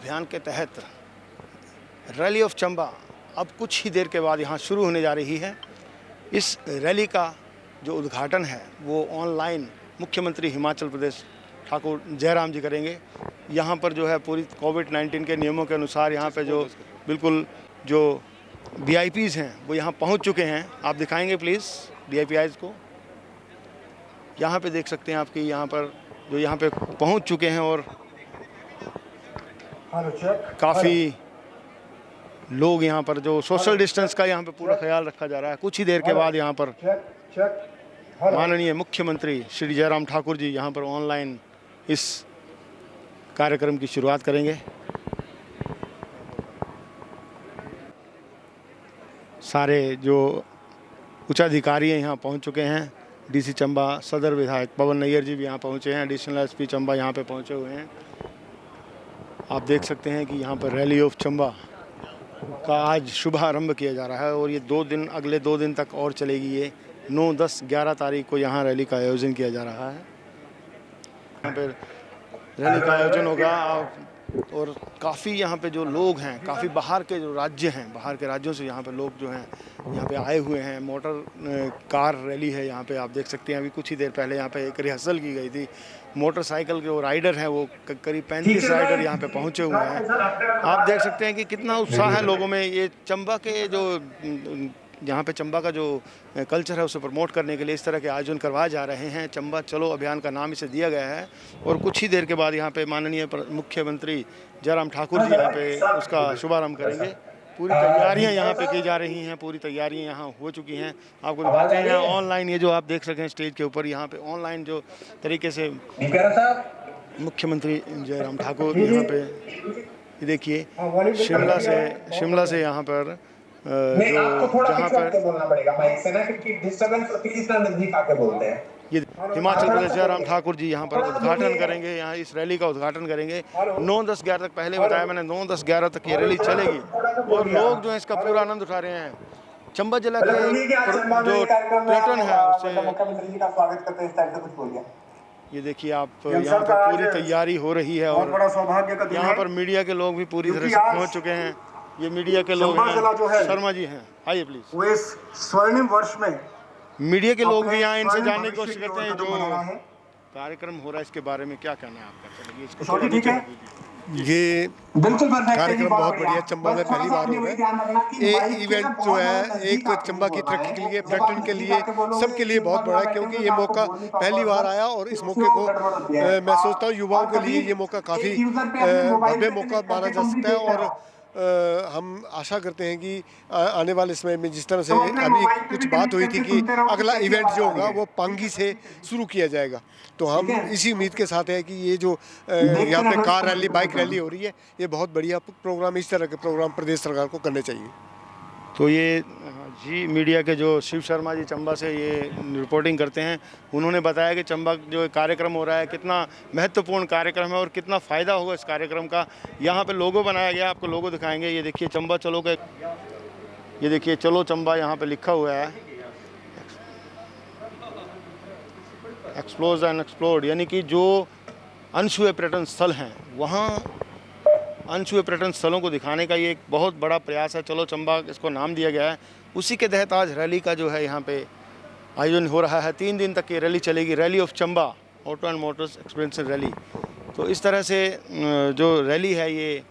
अभियान के तहत रैली ऑफ चंबा अब कुछ ही देर के बाद यहाँ शुरू होने जा रही है। इस रैली का जो उद्घाटन है वो ऑनलाइन मुख्यमंत्री हिमाचल प्रदेश ठाकुर जयराम जी करेंगे। यहाँ पर जो है पूरी कोविड-19 के नियमों के अनुसार यहाँ पे जो बिल्कुल जो VIPs हैं वो यहाँ पहुँच चुके हैं। आप दिखाएंगे प्लीज़ VIPs को। यहाँ पे देख सकते हैं आपकी यहाँ पर जो यहाँ पे पहुँच चुके हैं और काफ़ी लोग यहाँ पर जो सोशल डिस्टेंस का यहाँ पे पूरा ख्याल रखा जा रहा है। कुछ ही देर के बाद यहाँ पर माननीय मुख्यमंत्री श्री जयराम ठाकुर जी यहाँ पर ऑनलाइन इस कार्यक्रम की शुरुआत करेंगे। सारे जो उच्चाधिकारी यहाँ पहुँच चुके हैं। DC चंबा सदर विधायक पवन नैयर जी भी यहाँ पहुँचे हैं। एडिशनल SP चंबा यहाँ पे पहुँचे हुए हैं। आप देख सकते हैं कि यहाँ पर रैली ऑफ चंबा का आज शुभारंभ किया जा रहा है और ये 2 दिन अगले 2 दिन तक और चलेगी। ये 9, 10, 11 तारीख को यहाँ रैली का आयोजन किया जा रहा है। यहाँ पर रैली का आयोजन होगा और काफ़ी यहाँ पे जो लोग हैं, काफ़ी बाहर के जो राज्य हैं, बाहर के राज्यों से यहाँ पे लोग जो हैं यहाँ पे आए हुए हैं। मोटर कार रैली है यहाँ पे। आप देख सकते हैं अभी कुछ ही देर पहले यहाँ पे एक रिहर्सल की गई थी। मोटरसाइकिल के जो राइडर हैं वो करीब 35 राइडर यहाँ पे पहुँचे हुए हैं। आप देख सकते हैं कि कितना उत्साह है लोगों में। ये चंबा के जो यहाँ पे चंबा का जो कल्चर है उसे प्रमोट करने के लिए इस तरह के आयोजन करवाए जा रहे हैं। चंबा चलो अभियान का नाम इसे दिया गया है और कुछ ही देर के बाद यहाँ पे माननीय मुख्यमंत्री जयराम ठाकुर जी यहाँ पे उसका शुभारंभ करेंगे। पूरी तैयारियाँ यहाँ पे की जा रही हैं। पूरी तैयारियाँ यहाँ हो चुकी हैं। आपको दिखाते हैं यहाँ ऑनलाइन ये जो आप देख सकें स्टेज के ऊपर यहाँ पे ऑनलाइन जो तरीके से मुख्यमंत्री जयराम ठाकुर यहाँ पे ये देखिए शिमला से यहाँ पर नहीं, आपको थोड़ा पीछे बोलना पड़ेगा माइक से ना, क्योंकि डिस्टर्बेंस होती है। इतना नजदीक आके बोलते हैं। ये हिमाचल प्रदेश जयराम ठाकुर जी यहाँ पर उद्घाटन करेंगे। यहाँ इस रैली का उद्घाटन करेंगे। 9, 10, 11 तक पहले बताया मैंने 9, 10, 11 तक ये रैली चलेगी और लोग जो है इसका पूरा आनंद उठा रहे हैं। चंबा जिला के जो पैटर्न है उससे मुख्यमंत्री जी का स्वागत करते हैं। इस टाइप से कुछ बोल गया। ये देखिए आप यहाँ पर पूरी तैयारी हो रही है और यहाँ पर मीडिया के लोग भी पूरी तरह से पहुँच चुके हैं। ये मीडिया के लोग हैं। शर्मा जी हैं, आइए प्लीज। वो इस स्वर्णिम वर्ष में मीडिया के लोग भी यहाँ इनसे जानने की कोशिश करते हैं जो कार्यक्रम हो रहा है इसके बारे में क्या कहना है आपका। चलिए इसको ठीक है। ये कार्यक्रम बहुत बढ़िया। चंबा में पहली बार हो रहा है। ये इवेंट जो है एक चंबा की तरक्की के लिए, पर्यटन के लिए, सबके लिए बहुत बड़ा है क्योंकि ये मौका पहली बार आया और इस मौके को मैं सोचता हूँ युवाओं के लिए ये मौका काफ़ी भव्य मौका माना जा सकता है और हम आशा करते हैं कि आने वाले समय में जिस तरह से अभी कुछ बात हुई थी कि अगला इवेंट जो होगा वो पांगी से शुरू किया जाएगा, तो हम इसी उम्मीद के साथ है कि ये जो यहाँ पे कार रैली, बाइक रैली हो रही है, ये बहुत बढ़िया प्रोग्राम, इस तरह के प्रोग्राम प्रदेश सरकार को करने चाहिए। तो ये जी मीडिया के जो शिव शर्मा जी चंबा से ये रिपोर्टिंग करते हैं, उन्होंने बताया कि चंबा जो कार्यक्रम हो रहा है कितना महत्वपूर्ण कार्यक्रम है और कितना फ़ायदा होगा इस कार्यक्रम का। यहाँ पे लोगो बनाया गया, आपको लोगो दिखाएंगे। ये देखिए चंबा चलो का, ये देखिए चलो चंबा यहाँ पे लिखा हुआ है। एक्सप्लोज एंड एक्सप्लोर्ड, यानी कि जो अनछुए पर्यटन स्थल हैं वहाँ अनछुए पर्यटन स्थलों को दिखाने का ये एक बहुत बड़ा प्रयास है। चलो चंबा इसको नाम दिया गया है। उसी के तहत आज रैली का जो है यहाँ पे आयोजन हो रहा है। 3 दिन तक ये रैली चलेगी, rally of Chamba auto and Motors experience rally. तो इस तरह से जो रैली है ये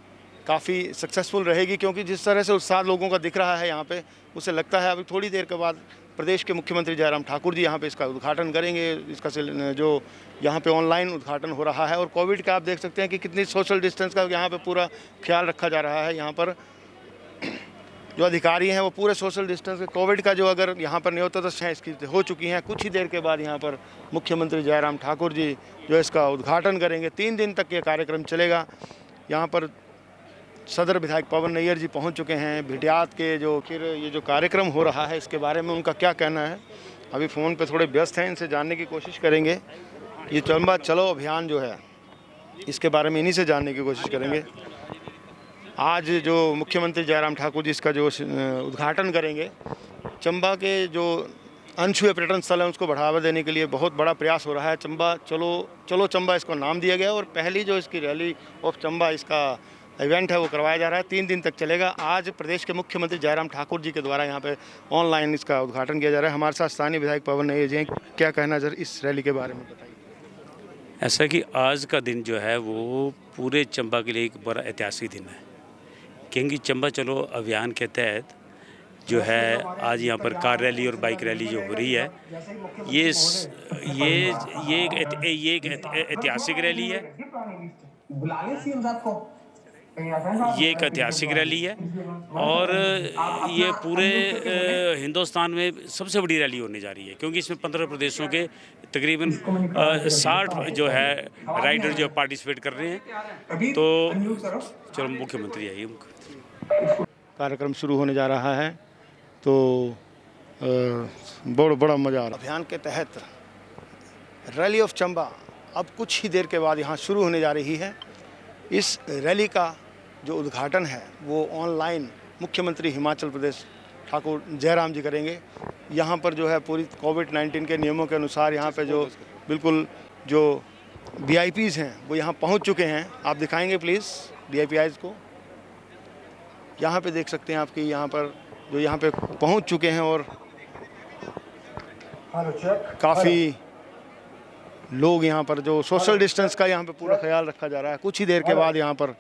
काफ़ी सक्सेसफुल रहेगी क्योंकि जिस तरह से उत्साह लोगों का दिख रहा है यहाँ पे, उससे लगता है अभी थोड़ी देर के बाद प्रदेश के मुख्यमंत्री जयराम ठाकुर जी यहाँ पे इसका उद्घाटन करेंगे। इसका जो यहाँ पे ऑनलाइन उद्घाटन हो रहा है और कोविड का आप देख सकते हैं कि कितनी सोशल डिस्टेंस का यहाँ पे पूरा ख्याल रखा जा रहा है। यहाँ पर जो अधिकारी हैं वो पूरे सोशल डिस्टेंस के, कोविड का जो अगर यहाँ पर न्यूनतम इसकी हो चुकी हैं। कुछ ही देर के बाद यहाँ पर मुख्यमंत्री जयराम ठाकुर जी जो इसका उद्घाटन करेंगे। 3 दिन तक ये कार्यक्रम चलेगा। यहाँ पर सदर विधायक पवन नैयर जी पहुंच चुके हैं। भिटियात के जो फिर ये जो कार्यक्रम हो रहा है इसके बारे में उनका क्या कहना है, अभी फ़ोन पे थोड़े व्यस्त हैं, इनसे जानने की कोशिश करेंगे। ये चंबा चलो अभियान जो है इसके बारे में इन्हीं से जानने की कोशिश करेंगे। आज जो मुख्यमंत्री जयराम ठाकुर जी इसका जो उद्घाटन करेंगे, चंबा के जो अनछुए पर्यटन स्थल है उसको बढ़ावा देने के लिए बहुत बड़ा प्रयास हो रहा है। चंबा चलो चंबा इसको नाम दिया गया और पहली जो इसकी रैली ऑफ चंबा इसका इवेंट है वो करवाया जा रहा है, 3 दिन तक चलेगा। आज प्रदेश के मुख्यमंत्री जयराम ठाकुर जी के द्वारा यहाँ पे ऑनलाइन इसका उद्घाटन किया जा रहा है। हमारे साथ स्थानीय विधायक पवन नैयर जी हैं, क्या कहना सर इस रैली के बारे में बताइए। ऐसा कि आज का दिन जो है वो पूरे चंबा के लिए एक बड़ा ऐतिहासिक दिन है, क्योंकि चंबा चलो अभियान के तहत जो है आज यहाँ पर कार रैली और बाइक रैली जो हो रही है, ये एक ऐतिहासिक रैली है। ये एक ऐतिहासिक रैली है और ये पूरे हिंदुस्तान में सबसे बड़ी रैली होने जा रही है, क्योंकि इसमें 15 प्रदेशों के तकरीबन 60 जो है राइडर जो पार्टिसिपेट कर रहे हैं। तो चलो मुख्यमंत्री आइए। कार्यक्रम शुरू होने जा रहा है तो बड़ा मज़ा आ रहा है। अभियान के तहत रैली ऑफ चंबा अब कुछ ही देर के बाद यहाँ शुरू होने जा रही है। इस रैली का जो उद्घाटन है वो ऑनलाइन मुख्यमंत्री हिमाचल प्रदेश ठाकुर जयराम जी करेंगे। यहाँ पर जो है पूरी कोविड-19 के नियमों के अनुसार यहाँ पे जो बिल्कुल जो VIPs हैं वो यहाँ पहुँच चुके हैं। आप दिखाएंगे प्लीज़ VIPs को। यहाँ पे देख सकते हैं आपकी यहाँ पर जो यहाँ पे पहुँच चुके हैं और काफ़ी लोग यहाँ पर जो सोशल डिस्टेंस का यहाँ पे पूरा ख्याल रखा जा रहा है। कुछ ही देर के बाद यहाँ पर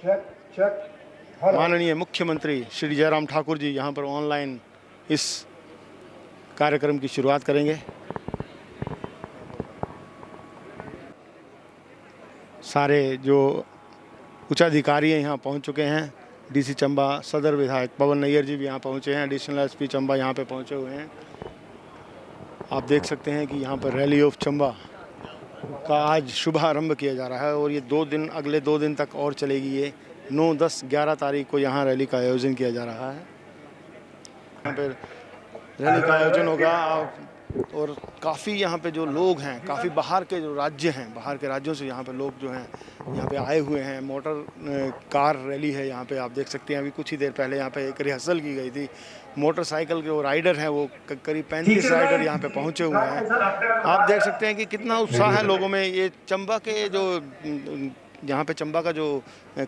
माननीय मुख्यमंत्री श्री जयराम ठाकुर जी यहाँ पर ऑनलाइन इस कार्यक्रम की शुरुआत करेंगे। सारे जो उच्चाधिकारी यहाँ पहुँच चुके हैं। DC चंबा सदर विधायक पवन नैयर जी भी यहाँ पहुँचे हैं। एडिशनल SP चंबा यहाँ पे पहुँचे हुए हैं। आप देख सकते हैं कि यहाँ पर रैली ऑफ चंबा का आज शुभारंभ किया जा रहा है और ये 2 दिन अगले 2 दिन तक और चलेगी। ये 9, 10, 11 तारीख को यहाँ रैली का आयोजन किया जा रहा है। यहाँ पर रैली का आयोजन होगा और काफ़ी यहाँ पे जो लोग हैं, काफ़ी बाहर के जो राज्य हैं, बाहर के राज्यों से यहाँ पे लोग जो हैं यहाँ पे आए हुए हैं। मोटर कार रैली है यहाँ पे। आप देख सकते हैं अभी कुछ ही देर पहले यहाँ पे एक रिहर्सल की गई थी। मोटरसाइकिल के जो राइडर हैं वो करीब 35 राइडर यहाँ पे पहुँचे हुए हैं। आप देख सकते हैं कि कितना उत्साह है लोगों में। ये चंबा के जो यहाँ पे चंबा का जो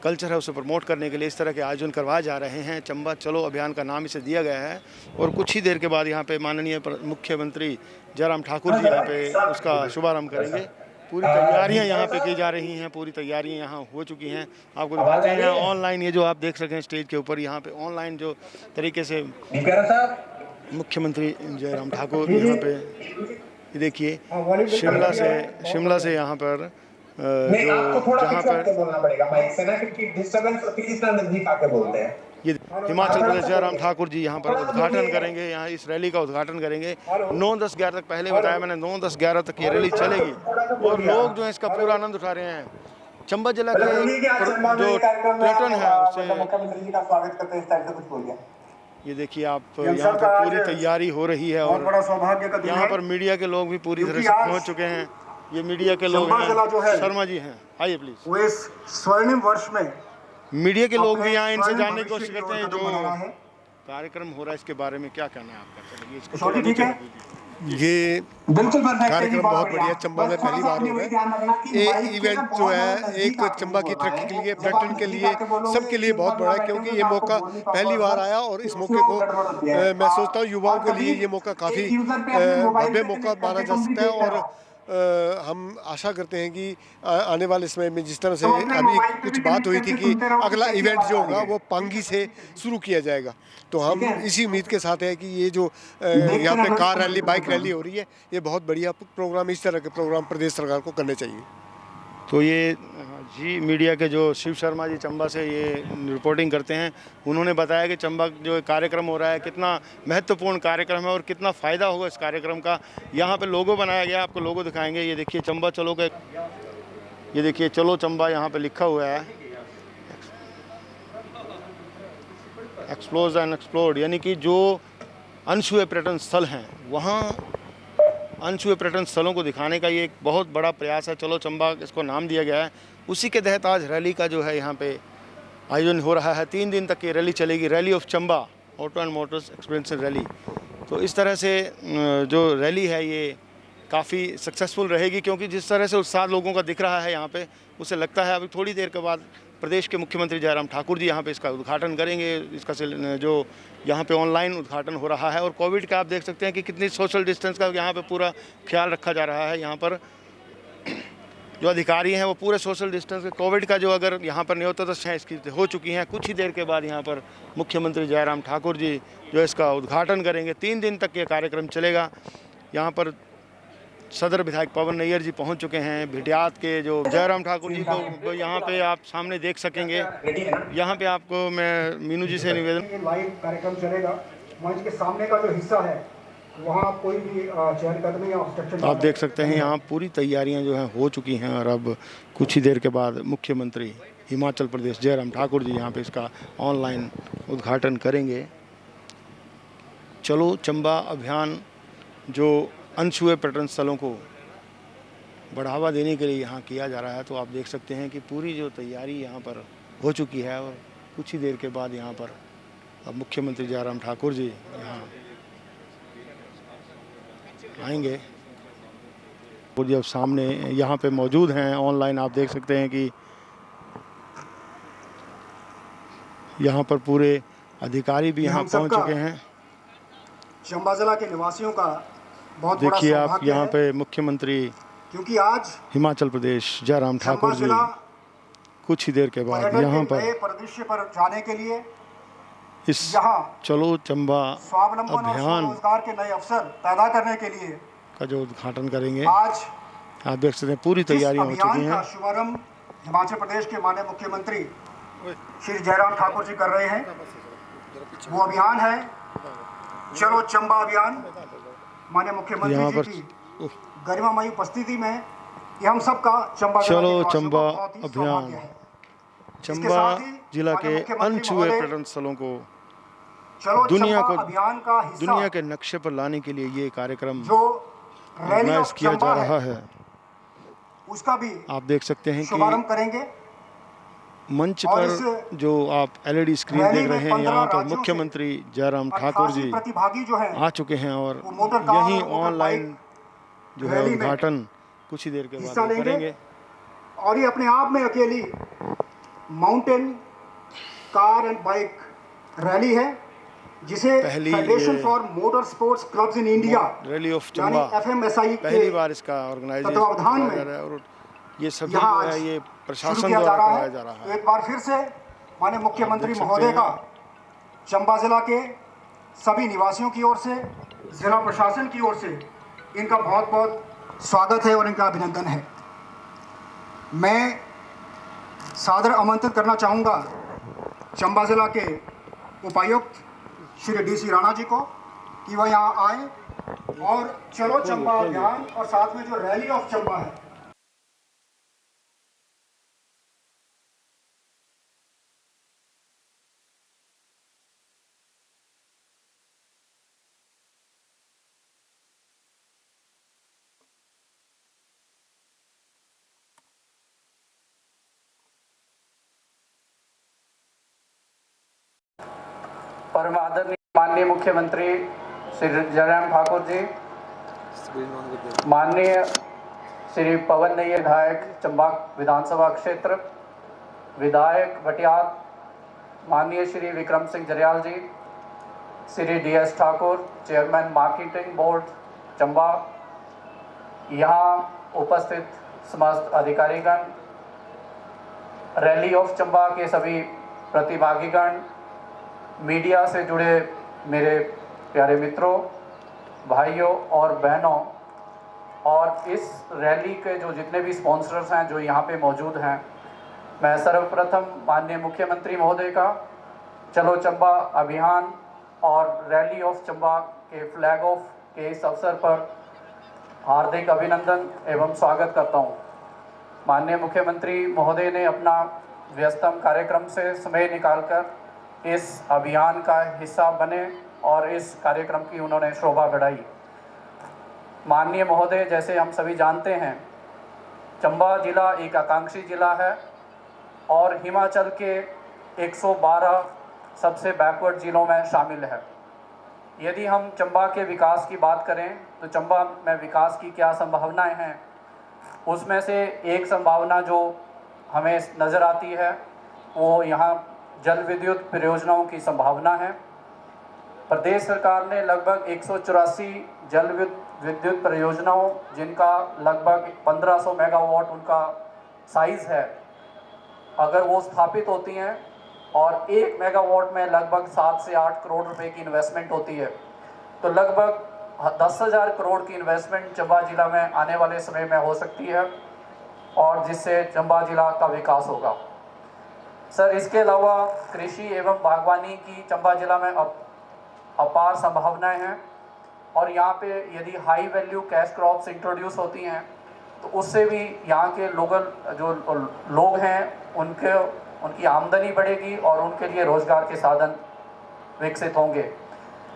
कल्चर है उसे प्रमोट करने के लिए इस तरह के आयोजन करवाए जा रहे हैं। चंबा चलो अभियान का नाम इसे दिया गया है और कुछ ही देर के बाद यहाँ पे माननीय मुख्यमंत्री जयराम ठाकुर जी यहाँ पे उसका शुभारंभ करेंगे। पूरी तैयारियां यहाँ पे की जा रही हैं। पूरी तैयारियां यहाँ हो चुकी हैं। आपको दिखाते हैं ऑनलाइन ये जो आप देख सकें स्टेज के ऊपर यहाँ पे ऑनलाइन जो तरीके से मुख्यमंत्री जयराम ठाकुर यहाँ पे ये देखिए शिमला से यहाँ पर जो जहाँ पर बोलना पड़ेगा माइक से ना, क्योंकि डिस्टर्बेंस होती है, इतना नजदीक आके बोलते हैं। ये हिमाचल प्रदेश जयराम ठाकुर जी यहाँ पर उद्घाटन करेंगे। यहाँ इस रैली का उद्घाटन करेंगे 9, 10, 11 तक। पहले बताया मैंने 9, 10, 11 तक ये रैली चलेगी और लोग जो है इसका पूरा आनंद उठा रहे हैं। चंबा जिला के जो पर्यटन है उससे ये देखिए आप यहाँ पर पूरी तैयारी हो रही है और यहाँ पर मीडिया के लोग भी पूरी तरह से पहुँच चुके हैं। ये मीडिया के लोग हैं, शर्मा जी हैं, आइए प्लीज। वो इस स्वर्णिम वर्ष में मीडिया के लोग भी यहाँ इनसे जानने की कोशिश करते हैं जो कार्यक्रम हो रहा है इसके बारे में क्या कहना है आपका। ये कार्यक्रम बहुत बढ़िया। चंबा में पहली बार हो रहा है। ये इवेंट जो है एक चंबा की तरक्की के लिए, पर्यटन के लिए, सबके लिए बहुत बड़ा है, क्योंकि ये मौका पहली बार आया और इस मौके को मैं सोचता हूँ युवाओं के लिए ये मौका काफ़ी भव्य मौका माना जा सकता है। और हम आशा करते हैं कि आने वाले समय में जिस तरह से अभी कुछ बात हुई थी कि अगला इवेंट जो होगा वो पांगी से शुरू किया जाएगा, तो हम इसी उम्मीद के साथ है कि ये जो यहाँ पे कार रैली, बाइक रैली हो रही है, ये बहुत बढ़िया प्रोग्राम। इस तरह के प्रोग्राम प्रदेश सरकार को करने चाहिए। तो ये जी मीडिया के जो शिव शर्मा जी चंबा से ये रिपोर्टिंग करते हैं, उन्होंने बताया कि चंबा जो कार्यक्रम हो रहा है कितना महत्वपूर्ण कार्यक्रम है और कितना फ़ायदा होगा इस कार्यक्रम का। यहाँ पे लोगो बनाया गया, आपको लोगो दिखाएंगे। ये देखिए चंबा चलो के, ये देखिए चलो चंबा यहाँ पे लिखा हुआ है, एक्सप्लोज एंड एक्सप्लोर्ड, यानी कि जो अनछुए पर्यटन स्थल हैं वहाँ अनछुए पर्यटन स्थलों को दिखाने का ये एक बहुत बड़ा प्रयास है। चलो चंबा इसको नाम दिया गया है। उसी के तहत आज रैली का जो है यहाँ पे आयोजन हो रहा है। 3 दिन तक ये रैली चलेगी, rally of Chamba auto and Motors experience rally. तो इस तरह से जो रैली है ये काफ़ी सक्सेसफुल रहेगी, क्योंकि जिस तरह से उत्साह लोगों का दिख रहा है यहाँ पे, उसे लगता है अभी थोड़ी देर के बाद प्रदेश के मुख्यमंत्री जयराम ठाकुर जी यहाँ पे इसका उद्घाटन करेंगे। इसका जो यहाँ पे ऑनलाइन उद्घाटन हो रहा है, और कोविड का आप देख सकते हैं कि कितनी सोशल डिस्टेंस का यहाँ पे पूरा ख्याल रखा जा रहा है। यहाँ पर जो अधिकारी हैं वो पूरे सोशल डिस्टेंस के, कोविड का जो अगर यहाँ पर न्यूनतम इसकी हो चुकी हैं, कुछ ही देर के बाद यहाँ पर मुख्यमंत्री जयराम ठाकुर जी जो इसका उद्घाटन करेंगे। 3 दिन तक ये कार्यक्रम चलेगा। यहाँ पर सदर विधायक पवन नैयर जी पहुँच चुके हैं। भिटियात के जो जयराम ठाकुर जी को यहाँ पे आप सामने देख सकेंगे। यहाँ पे आपको मैं मीनू जी से निवेदन, लाइव कार्यक्रम चलेगा। मंच के सामने का जो हिस्सा है वहाँ कोई भी चहलकदमी या ऑब्स्ट्रक्शन आप देख सकते हैं यहाँ पूरी तैयारियां जो हैं हो चुकी हैं, और अब कुछ ही देर के बाद मुख्यमंत्री हिमाचल प्रदेश जयराम ठाकुर जी यहाँ पे इसका ऑनलाइन उद्घाटन करेंगे। चलो चंबा अभियान जो अनछुए पर्यटन स्थलों को बढ़ावा देने के लिए यहाँ किया जा रहा है, तो आप देख सकते हैं कि पूरी जो तैयारी यहाँ पर हो चुकी है, और कुछ ही देर के बाद यहाँ पर अब मुख्यमंत्री जयराम ठाकुर जी यहाँ आएंगे। और जब सामने यहाँ पे मौजूद हैं ऑनलाइन, आप देख सकते हैं कि यहाँ पर पूरे अधिकारी भी यहाँ पहुँच चुके हैं। चंबा जिला के निवासियों का बहुत बड़ा देखिए आप सौभाग्य यहाँ है, पे मुख्यमंत्री क्योंकि आज हिमाचल प्रदेश जयराम ठाकुर जी जिला कुछ ही देर के बाद पर्यटन यहाँ के नए पर परिदृश्य पर जाने के लिए इस यहाँ चलो चंबा स्वावलंबन और अभियान स्वरोजगार के नए अवसर पैदा करने के लिए का जो उद्घाटन करेंगे। आज आप देख सकते हैं पूरी जिस तैयारियां हो चुकी अभियान का हैं। शुभारंभ हिमाचल प्रदेश के माननीय मुख्यमंत्री श्री जयराम ठाकुर जी कर रहे हैं, वो अभियान है चलो चंबा अभियान। माननीय यहाँ मुख्यमंत्री पर जी की गरिमामयी उपस्थिति में ये हम सबका चंबा जिला चलो के निवासियों चंबा को बहुत ही अभियान। सौभाग्य है। चंबा साथ ही जिला के माननीय मुख्यमंत्री अनछुए महोदय पर्यटन स्थलों को चलो दुनिया चंबा को अभियान का हिस्सा दुनिया के नक्शे पर लाने के लिए ये कार्यक्रम जो रैली ऑर्गेनाइज ऑफ किया जा चंबा रहा है है। उसका भी आप देख सकते हैं शुभारंभ कि करेंगे। मंच और पर इस जो आप एलईडी स्क्रीन रैली देख में रहे हैं, 15 यहाँ पर राज्यों से मुख्यमंत्री जयराम ठाकुर 88 जी प्रतिभागी जो हैं आ चुके हैं, और वो मोटर कार यही और मोटर ऑनलाइन बाइक जो है रैली में उद्घाटन कुछ ही देर के हिस्सा बाद ये लेंगे। करेंगे। और ये अपने आप में अकेली mountain car and bike rally है, जिसे पहली फेडरेशन ये for motor sports clubs in India rally of यानी चंबा FMSI पहली के बार इसका ऑर्गेनाइजेशन तत्वावधान किया में जा रहा है, और ये सभी यहाँ जो है आज ये शुरू प्रशासन किया जा द्वारा रहा कराया है। जा रहा तो है। एक बार फिर से माननीय मुख्यमंत्री देख सकते महोदय हैं। का चंबा जिला के सभी निवासियों की ओर से, जिला प्रशासन की ओर से इनका बहुत बहुत स्वागत है और इनका अभिनंदन है। मैं सादर आमंत्रित करना चाहूँगा चंबा जिला के उपायुक्त श्री DC राणा जी को कि वह यहाँ आए और चलो चंबा अभियान और साथ में जो रैली ऑफ चंबा है परम आदरणीय माननीय मुख्यमंत्री श्री जयराम ठाकुर जी, माननीय श्री पवन नैयर विधायक चंबा विधानसभा क्षेत्र, विधायक भटियात माननीय Shri Vikram Singh Jariyal ji, Shri DS Thakur chairman marketing board Chamba, यहाँ उपस्थित समस्त अधिकारीगण, रैली ऑफ चंबा के सभी प्रतिभागीगण, मीडिया से जुड़े मेरे प्यारे मित्रों, भाइयों और बहनों, और इस रैली के जो जितने भी स्पॉन्सर्स हैं जो यहाँ पे मौजूद हैं, मैं सर्वप्रथम माननीय मुख्यमंत्री महोदय का चलो चंबा अभियान और रैली ऑफ चंबा के फ्लैग ऑफ के इस अवसर पर हार्दिक अभिनंदन एवं स्वागत करता हूँ। माननीय मुख्यमंत्री महोदय ने अपना व्यस्तम कार्यक्रम से समय निकालकर इस अभियान का हिस्सा बने और इस कार्यक्रम की उन्होंने शोभा बढ़ाई। माननीय महोदय, जैसे हम सभी जानते हैं, चंबा जिला एक आकांक्षी जिला है और हिमाचल के 112 सबसे बैकवर्ड जिलों में शामिल है। यदि हम चंबा के विकास की बात करें तो चंबा में विकास की क्या संभावनाएं हैं, उसमें से एक संभावना जो हमें नज़र आती है वो यहाँ जल विद्युत परियोजनाओं की संभावना है। प्रदेश सरकार ने लगभग 184 जल विद्युत परियोजनाओं, जिनका लगभग 1500 मेगावाट उनका साइज़ है, अगर वो स्थापित होती हैं और 1 मेगावाट में लगभग 7 से 8 करोड़ रुपए की इन्वेस्टमेंट होती है, तो लगभग 10,000 करोड़ की इन्वेस्टमेंट चंबा जिला में आने वाले समय में हो सकती है और जिससे चंबा जिला का विकास होगा। सर, इसके अलावा कृषि एवं बागवानी की चंबा जिला में अपार संभावनाएं हैं और यहाँ पे यदि high value cash crops introduce होती हैं तो उससे भी यहाँ के लोग हैं उनकी आमदनी बढ़ेगी और उनके लिए रोज़गार के साधन विकसित होंगे।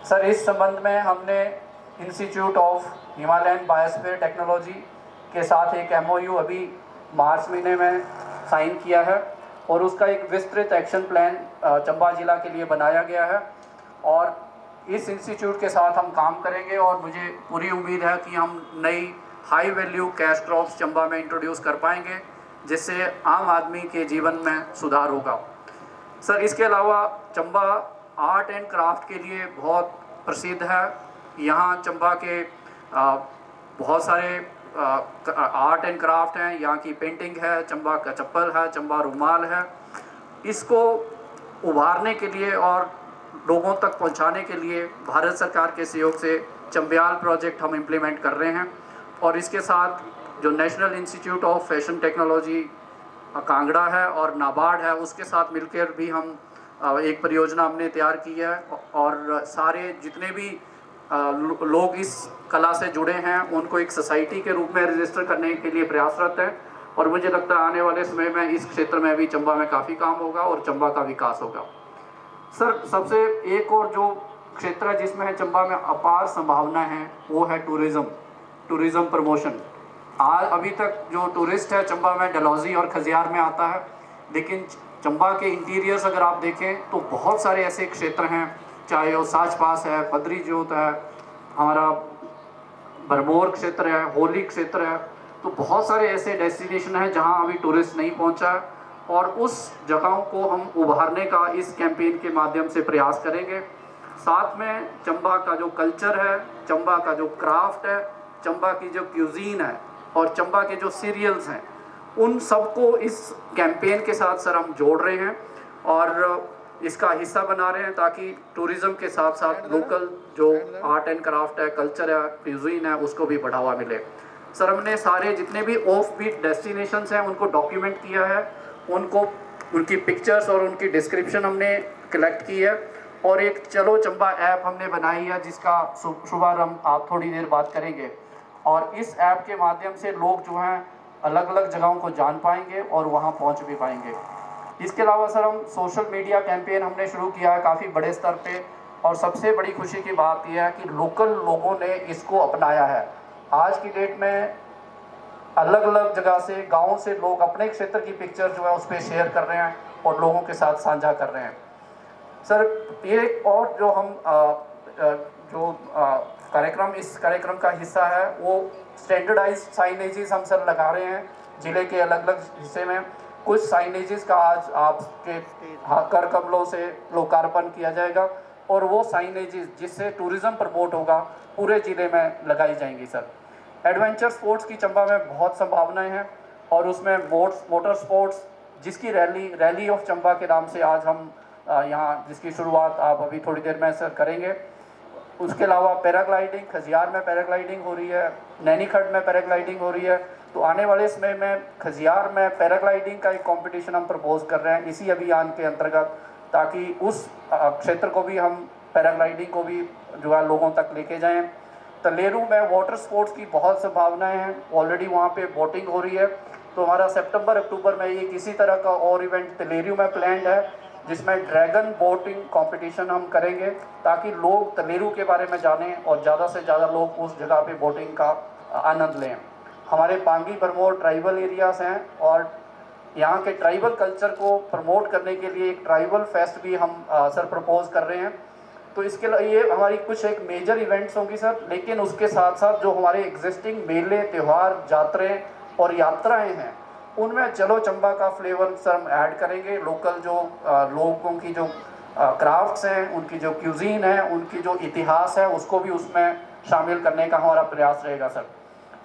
सर, इस संबंध में हमने institute of Himalayan biosphere technology के साथ एक MOU अभी मार्च महीने में साइन किया है और उसका एक विस्तृत एक्शन प्लान चंबा जिला के लिए बनाया गया है और इस इंस्टीट्यूट के साथ हम काम करेंगे और मुझे पूरी उम्मीद है कि हम नई high value cash crops Chamba में इंट्रोड्यूस कर पाएंगे, जिससे आम आदमी के जीवन में सुधार होगा। सर, इसके अलावा चंबा आर्ट एंड क्राफ्ट के लिए बहुत प्रसिद्ध है। यहाँ चंबा के बहुत सारे आर्ट एंड क्राफ्ट हैं, यहाँ की पेंटिंग है, चंबा का चप्पल है, चंबा रुमाल है। इसको उभारने के लिए और लोगों तक पहुंचाने के लिए भारत सरकार के सहयोग से चंबयाल प्रोजेक्ट हम इम्प्लीमेंट कर रहे हैं और इसके साथ जो national institute of fashion technology Kangra है और नाबार्ड है, उसके साथ मिलकर भी हम एक परियोजना हमने तैयार की है और सारे जितने भी लोग इस कला से जुड़े हैं उनको एक सोसाइटी के रूप में रजिस्टर करने के लिए प्रयासरत हैं और मुझे लगता है आने वाले समय में इस क्षेत्र में भी चंबा में काफ़ी काम होगा और चंबा का विकास होगा। सर, सबसे एक और जो क्षेत्र है जिसमें चंबा में अपार संभावना है वो है टूरिज़्म प्रमोशन। अभी तक जो टूरिस्ट है चंबा में डलहौजी और खजियार में आता है, लेकिन चंबा के इंटीरियर्स अगर आप देखें तो बहुत सारे ऐसे क्षेत्र हैं, चाहे वो साच पास है, बद्री जोत है, हमारा भरमौर क्षेत्र है, होली क्षेत्र है, तो बहुत सारे ऐसे डेस्टिनेशन हैं जहां अभी टूरिस्ट नहीं पहुंचा है और उस जगहों को हम उभारने का इस कैंपेन के माध्यम से प्रयास करेंगे। साथ में चंबा का जो कल्चर है, चंबा का जो क्राफ्ट है, चंबा की जो क्यूजीन है और चंबा के जो सीरियल्स हैं, उन सबको इस कैंपेन के साथ सर हम जोड़ रहे हैं और इसका हिस्सा बना रहे हैं ताकि टूरिज़्म के साथ साथ लोकल जो आर्ट एंड क्राफ्ट है, कल्चर है, क्यूजीन है, उसको भी बढ़ावा मिले। सर, हमने सारे जितने भी ऑफ बीट डेस्टिनेशंस हैं उनको डॉक्यूमेंट किया है, उनकी पिक्चर्स और उनकी डिस्क्रिप्शन हमने कलेक्ट की है और एक चलो चंबा ऐप हमने बनाई है जिसका शुभारंभ आप थोड़ी देर बाद करेंगे और इस ऐप के माध्यम से लोग जो हैं अलग अलग जगहों को जान पाएंगे और वहां पहुंच भी पाएंगे। इसके अलावा सर, हम सोशल मीडिया कैंपेन हमने शुरू किया है काफ़ी बड़े स्तर पे और सबसे बड़ी खुशी की बात यह है कि लोकल लोगों ने इसको अपनाया है। आज की डेट में अलग अलग जगह से, गाँव से लोग अपने क्षेत्र की पिक्चर जो है उस पर शेयर कर रहे हैं और लोगों के साथ साझा कर रहे हैं। सर, ये और जो हम इस कार्यक्रम का हिस्सा है वो स्टैंडर्डाइज साइनेजेस हम सर लगा रहे हैं ज़िले के अलग अलग हिस्से में। कुछ साइनेजेस का आज आपके कर कमलों से लोकार्पण किया जाएगा और वो साइनेजेस जिससे टूरिज़्म प्रमोट होगा पूरे ज़िले में लगाई जाएंगी। सर, एडवेंचर स्पोर्ट्स की चंबा में बहुत संभावनाएं हैं और उसमें मोटर स्पोर्ट्स जिसकी रैली ऑफ चंबा के नाम से आज हम यहाँ जिसकी शुरुआत आप अभी थोड़ी देर में सर करेंगे। उसके अलावा पैराग्लाइडिंग, खजियार में पैराग्लाइडिंग हो रही है, नैनीखड्ड में पैराग्लाइडिंग हो रही है, तो आने वाले समय में खजियार में पैराग्लाइडिंग का एक कंपटीशन हम प्रपोज कर रहे हैं इसी अभियान के अंतर्गत, ताकि उस क्षेत्र को भी हम पैराग्लाइडिंग को भी जो है लोगों तक लेके जाएं। तलेरू में वाटर स्पोर्ट्स की बहुत संभावनाएं हैं, ऑलरेडी वहाँ पे बोटिंग हो रही है, तो हमारा सितंबर अक्टूबर में ये किसी तरह का और इवेंट तलेरू में प्लान्ड है जिसमें ड्रैगन बोटिंग कंपटीशन हम करेंगे ताकि लोग तलेरू के बारे में जानें और ज़्यादा से ज़्यादा लोग उस जगह पे बोटिंग का आनंद लें। हमारे पांगी भरमौर ट्राइबल एरियाज़ हैं और यहाँ के ट्राइबल कल्चर को प्रमोट करने के लिए एक ट्राइबल फेस्ट भी हम सर प्रपोज कर रहे हैं। तो इसके लिए हमारी कुछ एक मेजर इवेंट्स होंगी सर, लेकिन उसके साथ साथ जो हमारे एग्जिस्टिंग मेले, त्यौहार, जात्रें और यात्राएं हैं उनमें चलो चंबा का फ्लेवर सर हम ऐड करेंगे। लोकल जो लोगों की जो क्राफ्ट्स हैं, उनकी जो क्यूजीन है, उनकी जो इतिहास है, उसको भी उसमें शामिल करने का हमारा प्रयास रहेगा सर।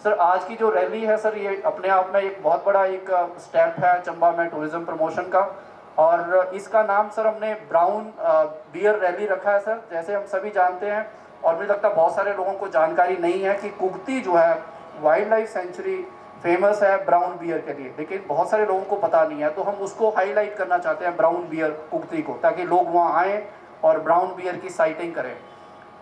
सर आज की जो रैली है सर, ये अपने आप में एक बहुत बड़ा एक स्टेप है चंबा में टूरिज्म प्रमोशन का, और इसका नाम सर हमने ब्राउन बियर रैली रखा है सर। जैसे हम सभी जानते हैं, और मुझे लगता है बहुत सारे लोगों को जानकारी नहीं है कि कुगती जो है वाइल्ड लाइफ सेंचुरी फेमस है ब्राउन बियर के लिए, लेकिन बहुत सारे लोगों को पता नहीं है। तो हम उसको हाईलाइट करना चाहते हैं ब्राउन बियर कुगती को, ताकि लोग वहाँ आएँ और ब्राउन बियर की साइटिंग करें।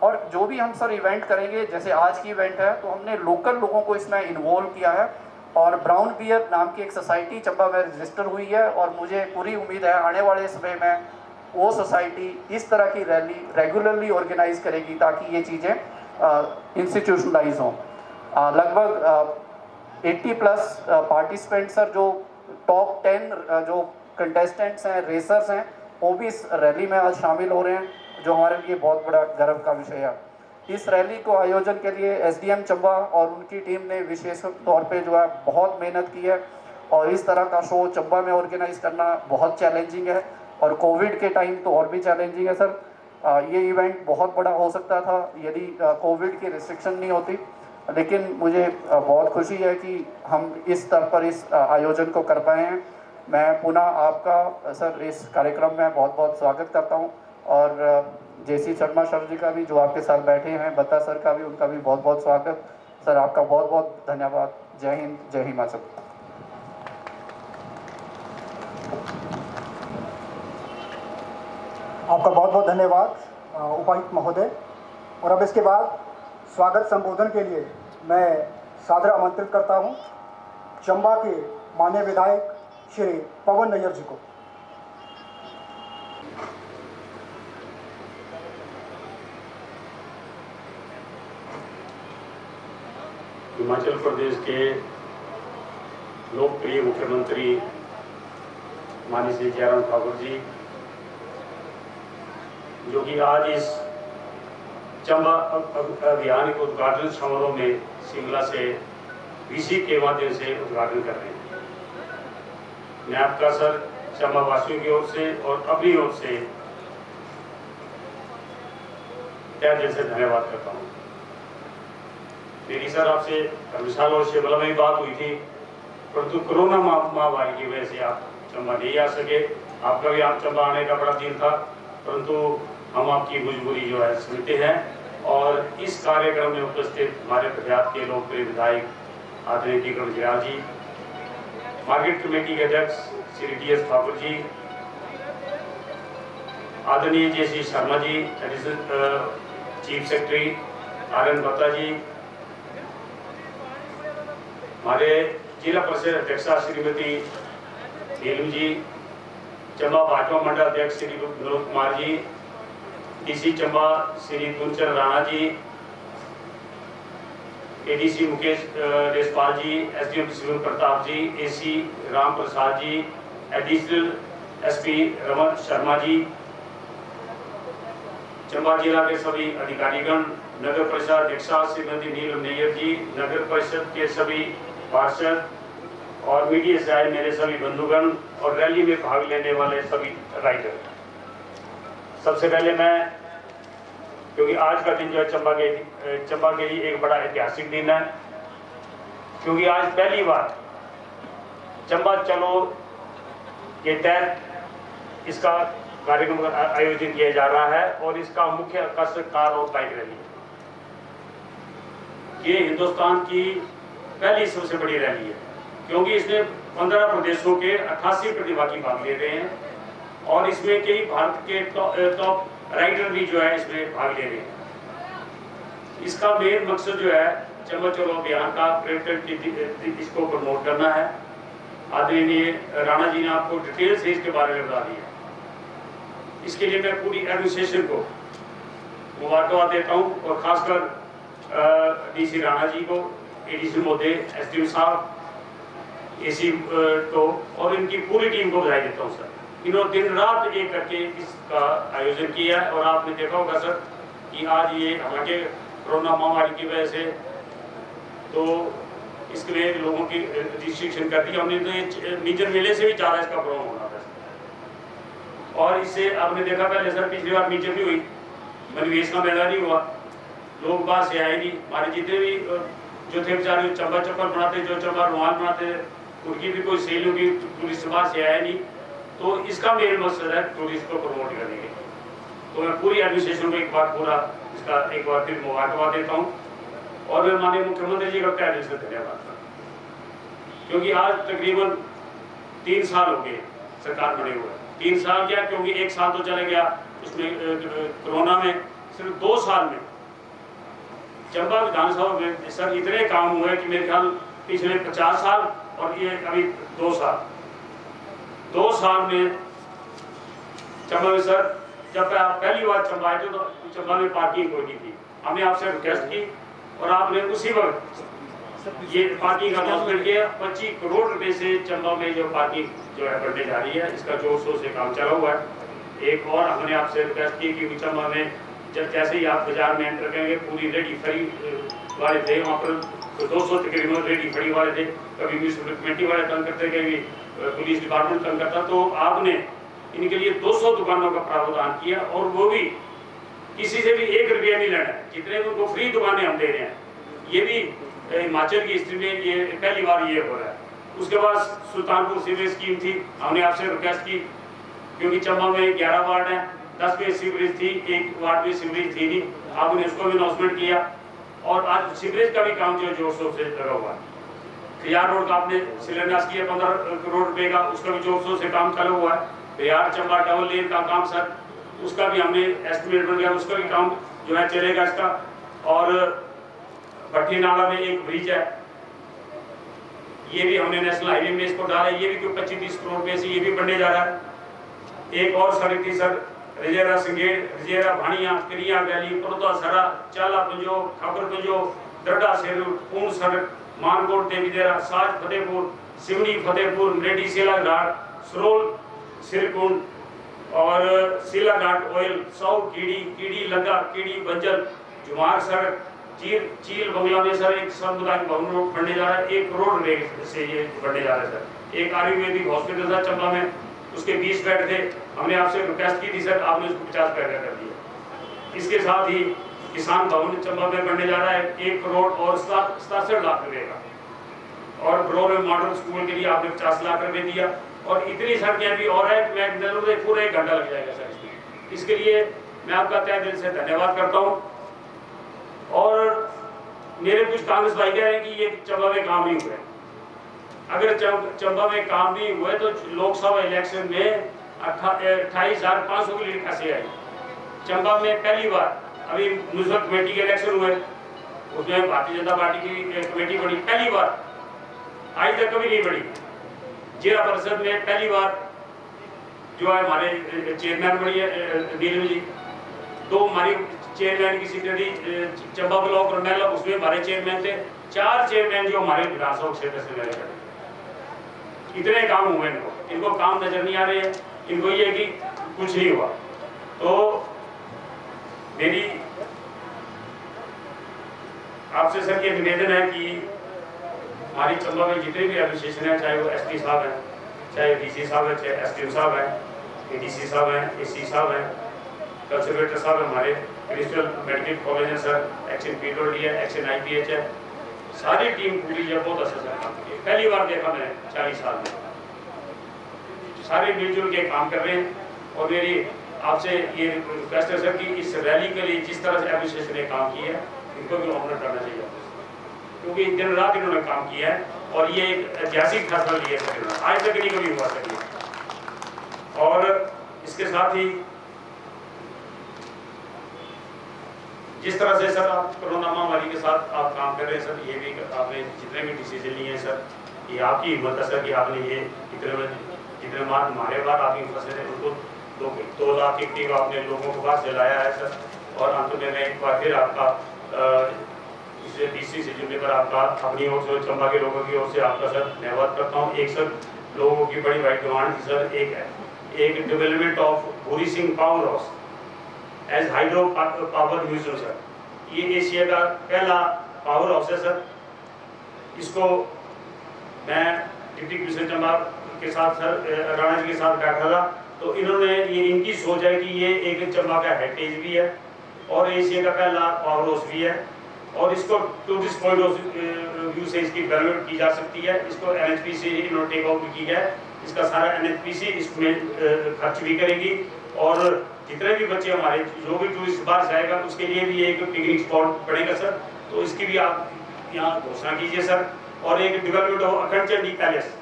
और जो भी हम सर इवेंट करेंगे, जैसे आज की इवेंट है, तो हमने लोकल लोगों को इसमें इन्वॉल्व किया है, और ब्राउन बियर नाम की एक सोसाइटी चंबा में रजिस्टर हुई है, और मुझे पूरी उम्मीद है आने वाले समय में वो सोसाइटी इस तरह की रैली रेगुलरली ऑर्गेनाइज करेगी, ताकि ये चीज़ें इंस्टीट्यूशनलाइज हों। लगभग 80+ पार्टिसिपेंट सर, जो टॉप 10 जो कंटेस्टेंट्स हैं, रेसर्स हैं, वो भी इस रैली में आज शामिल हो रहे हैं, जो हमारे लिए बहुत बड़ा गर्व का विषय है। इस रैली को आयोजन के लिए एसडीएम चंबा और उनकी टीम ने विशेष तौर पे जो है बहुत मेहनत की है, और इस तरह का शो चंबा में ऑर्गेनाइज करना बहुत चैलेंजिंग है, और कोविड के टाइम तो और भी चैलेंजिंग है सर। ये इवेंट बहुत बड़ा हो सकता था यदि कोविड की रिस्ट्रिक्शन नहीं होती, लेकिन मुझे बहुत खुशी है कि हम इस स्तर पर इस आयोजन को कर पाए हैं। मैं पुनः आपका सर इस कार्यक्रम में बहुत बहुत स्वागत करता हूँ, और जेसी शर्मा सर जी का भी जो आपके साथ बैठे हैं, बत्ता सर का भी, उनका भी बहुत बहुत स्वागत। सर आपका बहुत बहुत धन्यवाद। जय हिंद, जय हिमाचल। आपका बहुत बहुत धन्यवाद उपायुक्त महोदय। और अब इसके बाद स्वागत संबोधन के लिए मैं सादर आमंत्रित करता हूं चंबा के माननीय विधायक श्री पवन नैयर जी को। हिमाचल प्रदेश के लोकप्रिय मुख्यमंत्री माननीय श्री जयराम ठाकुर जी, जो कि आज इस चंबा अभियान के उद्घाटन समारोह में शिमला से वीसी के माध्यम से उद्घाटन कर रहे हैं। मैं आपका सर चंबा वासियों की ओर से और अपनी ओर से तहे दिल से धन्यवाद करता हूँ। मेरी सर आपसे विशाल से शिमला में भी बात हुई थी, परंतु कोरोना महामारी की वजह से आप चंबा नहीं आ सके। आपका भी आप चंबा आने का बड़ा दिल था, परंतु हम आपकी मजबूरी जो है समझते हैं। और इस कार्यक्रम में उपस्थित हमारे प्रदेश के लोकप्रिय विधायक आदरणीय टिकम जयाल जी, मार्केट कमेटी के अध्यक्ष श्री DS ठाकुर जी, आदरणीय जेसी Sharma ji, additional chief secretary RN बत्ता जी, हमारे जिला परिषद अध्यक्षा श्रीमती नीलू जी, चंबा भाजपा मंडल अध्यक्ष श्री विनोद कुमार जी, DC चंबा श्री तुलचंद राणा जी, ADC मुकेश रेसपाल जी, SDM शिव प्रताप जी, AC Ram Prasad ji, additional SP Raman Sharma ji, Chamba जिला के सभी अधिकारीगण, नगर परिषद अध्यक्षा श्रीमती नीलम नैयर जी, नगर परिषद के सभी पार्षद और मीडिया से आए मेरे सभी बंधुगण और रैली में भाग लेने वाले सभी राइडर। सबसे पहले मैं, क्योंकि आज का दिन जो है चंबा के लिए एक बड़ा ऐतिहासिक दिन है, क्योंकि आज पहली बार चंबा चलो के तहत इसका कार्यक्रम आयोजित किया जा रहा है, और इसका मुख्य आकर्षक कार और बाइक रैली। ये हिंदुस्तान की पहली सबसे बड़ी रैली है, क्योंकि इसमें 15 प्रदेशों के 88 प्रतिभागी भाग ले रहे हैं, और इसमें कई भारत के टॉप राइडर भी जो है इसमें भाग ले रहे हैं। इसका मेन मकसद जो है चंबा चलो अभियान का पर्यटन इसको प्रमोट करना है। आदरणीय राणा जी ने आपको डिटेल से इसके बारे में बता दिया। इसके लिए मैं पूरी एडमिनिस्ट्रेशन को मुबारकबाद देता हूँ, और खासकर DC राणा जी को, ADC महोदय, SDM साहब, AC को और इनकी पूरी टीम को बधाई देता हूँ सर। इन्होंने दिन रात एक करके इसका आयोजन किया है, और आपने देखा होगा सर कि आज ये हालांकि कोरोना महामारी की वजह से तो इसमें लोगों की रिस्ट्रिक्शन कर दी हमने, तो ये मिंजर मेले से भी ज़्यादा इसका प्रॉब्लम होना था। और इससे आपने देखा पहले सर, पिछली बार मिंजर भी हुई, मनवेश का मैदान नहीं हुआ, लोग बाहर से आए नहीं, हमारे जितने भी जो थे बेचारे चंबा चप्पल बनाते, जो चंबा रुमाल बनाते, उनकी भी कोई सेल होगी, टूरिस्ट बाहर से आया नहीं। तो इसका मेन मकसद है टूरिस्ट को प्रमोट करने के। तो मैं पूरी एडमिनिस्ट्रेशन को एक बार पूरा इसका एक बार फिर मुबारकबाद देता हूँ, और मैं माननीय मुख्यमंत्री जी का तहे दिल से धन्यवाद करता हूँ, क्योंकि आज तकरीबन 3 साल हो गए सरकार बने हुए। 3 साल क्या, क्योंकि 1 साल तो चले गया उसमें कोरोना में, सिर्फ 2 साल में चंबा विधानसभा में सर इतने काम हुए कि मेरे ख्याल पिछले 50 साल और ये अभी 2 साल में चंबा में सर, जब आप पहली बार चंबा आए थे तो चंबा में पार्किंग कोई नहीं थी। हमने आपसे रिक्वेस्ट की और आपने उसी वक्त ये पार्किंग का अनाउंसमेंट किया। 25 करोड़ रुपए से चंबा में जो पार्किंग जो है बनने जा रही है, इसका जोर शोर से काम चला हुआ है। एक और हमने आपसे रिक्वेस्ट की कि चंबा में जब जैसे ही आप बाजार में एंटर करेंगे, पूरी रेडी खड़ी वाले थे वहाँ पर, तो 200 तकरीबन रेडी खड़ी वाले थे, कभी म्यूनसिपल कमेटी वाले तंग करते, कभी पुलिस डिपार्टमेंट तंग करता, तो आपने इनके लिए 200 दुकानों का प्रावधान किया, और वो भी किसी से भी 1 रुपया नहीं लेना है, जितने उनको फ्री दुकानें हम दे रहे हैं। ये भी हिमाचल की हिस्ट्री में ये पहली बार ये हो रहा है। उसके बाद सुल्तानपुर सीवरेज स्कीम थी, हमने आपसे रिक्वेस्ट की, क्योंकि चंबा में 11 वार्ड हैं, 10 में सीवरेज थी, 1 वार्ड में सीवरेज थी नहीं, आपने उसको भी अनाउंसमेंट किया, और आज सीवरेज का भी काम जो जोर शोर से लगा हुआ है। खियार रोड का आपने शिलान्यास किया 15 करोड़ रुपए का, उसका भी जोर शोर से काम चालू हुआ है। बिहार चंबा डबल लेन का काम सर, उसका भी हमने एस्टिमेट बन गया, उसका भी काम जो है चलेगा इसका। और भट्टी नाला में एक ब्रिज है, ये भी हमने नेशनल हाईवे में इसको डाला, ये भी कोई 25-30 करोड़ रुपए से ये भी बनने जा रहा है। एक और सड़क थी सर, रिजेरा सिंगेड़, रिजेरा भाणिया, क्रिया वैली, परोदा सरा, चाला पंजो, खाबर पंजो, दरडा सेरू, पूर्ण सड़क, मानकोट देवीदेरा, साज फतेहपुर, सिवनी फतेहपुर, मरेडी सेला घाट, सरोल सिरकुंड और सीला घाट ऑयल, सौ कीड़ी लगा, कीड़ी बंजल, जुमार सड़क, चील बंगला में सर एक सामुदायिक भवन बनने जा रहा है, 1 करोड़ रुपए से ये बनने जा रहा है सर। एक आयुर्वेदिक हॉस्पिटल था चंबा में, उसके 20 बेड थे, हमने आपसे रिक्वेस्ट की थी सर, आपने उसको 50 बेड कर दिया। इसके साथ ही किसान भवन चंबा में बनने जा रहा है 1 करोड़ और 67 लाख रुपए का, और ब्रोर मॉडल स्कूल के लिए आपने 50 लाख रुपए दिया, और इतनी सड़कें भी और है, मैं पूरा 1 घंटा लग जाएगा सर इसमें। इसके लिए मैं आपका तहे दिल से धन्यवाद करता हूँ। और मेरे कुछ कांग्रेस भाई कह रहे हैं कि ये चंबा में काम नहीं हुए। अगर चंबा में काम नहीं हुए तो लोकसभा इलेक्शन में 28,500 की लीड कैसे आई? चंबा में पहली बार अभी म्यूनसिपल कमेटी के इलेक्शन हुए, उसमें भारतीय जनता पार्टी की कमेटी बनी, पहली बार, आज तक कभी नहीं बनी। जिला परिषद में पहली बार जो है हमारे चेयरमैन बनी है नीलम जी, 2 हमारी चेयरमैन की सीटें थी, चंबा ब्लॉक और मेला, उसमें हमारे चेयरमैन थे, 4 चेयरमैन जो हमारे विधानसभा क्षेत्र से मेरे खड़े। इतने काम हुए इनको काम नजर नहीं आ रहे हैं, इनको ये कि कुछ नहीं हुआ। तो मेरी आपसे सर ये निवेदन है कि हमारी चंबा में जितने भी एडमिनिस्ट्रेशन है, चाहे वो एसपी साहब हैं, चाहे डीसी साहब हैं, चाहे एसडीओ साहब हैं, एडीसी साहब हैं, एसी साहब हैं, कंसर्वेटर साहब हमारे, क्रिस्टल मेडिकल कॉलेज है सर, एक्शन पीडब्ल्यूडी है, एक्शन आईपीएच है, सारी टीम पूरी है, बहुत अच्छा सर काम किया। पहली बार देखा मैंने 40 साल में, सारे मिलजुल के काम कर रहे हैं। और मेरी आपसे ये रिक्वेस्ट है सर कि इस रैली के लिए जिस तरह से एडमिनिस्ट्रेशन ने काम किया है, इनको भी ऑनर करना चाहिए, क्योंकि दिन रात इन्होंने काम किया है, और ये एक ऐतिहासिक फैसला लिया है, आज तक नहीं कभी हुआ सर। और इसके साथ ही जिस तरह से सर आप कोरोना महामारी के साथ आप काम कर रहे हैं सर, ये भी आपने जितने भी डिसीजन लिए हैं सर, ये आपकी हिम्मत है सर कि आपने ये जितने हमारे बाद आपकी फंसे थे उनको 2 लाख की टीम आपने लोगों को पास जलाया है सर। और अंत में मैं एक बार फिर आपका इसे डीसी से जुड़ने पर आपका अपनी ओर से, चंबा के लोगों की ओर से आपका सर धन्यवाद करता हूँ। एक सर लोगों की बड़ी बड़ी डिमांड थी सर, एक development of Bhuri Singh power house as hydro power museum sir, ये एशिया का पहला पावर हाउस है सर, इसको मैं डिप्टी कमिश्नर चंबा के साथ सर राणा जी के साथ बैठा था, तो इन्होंने ये इनकी सोच है कि ये एक चंबा का हेरिटेज भी है और एशिया का पहला पावर हाउस भी है और इसको टूरिस्ट पॉइंट ऑफ व्यू से इसकी डेवलपमेंट की जा सकती है। इसको NHP से इन्होंने टेक ओवर की है, इसका सारा NHP इसमें खर्च भी करेगी और जितने भी बच्चे हमारे जो भी टूरिस्ट बाहर से आएगा उसके लिए भी एक पिकनिक स्पॉट बनेगा सर, तो इसकी भी आप यहाँ घोषणा कीजिए सर। और एक डेवलपमेंट ऑफ अखंड चंडी पैलेस,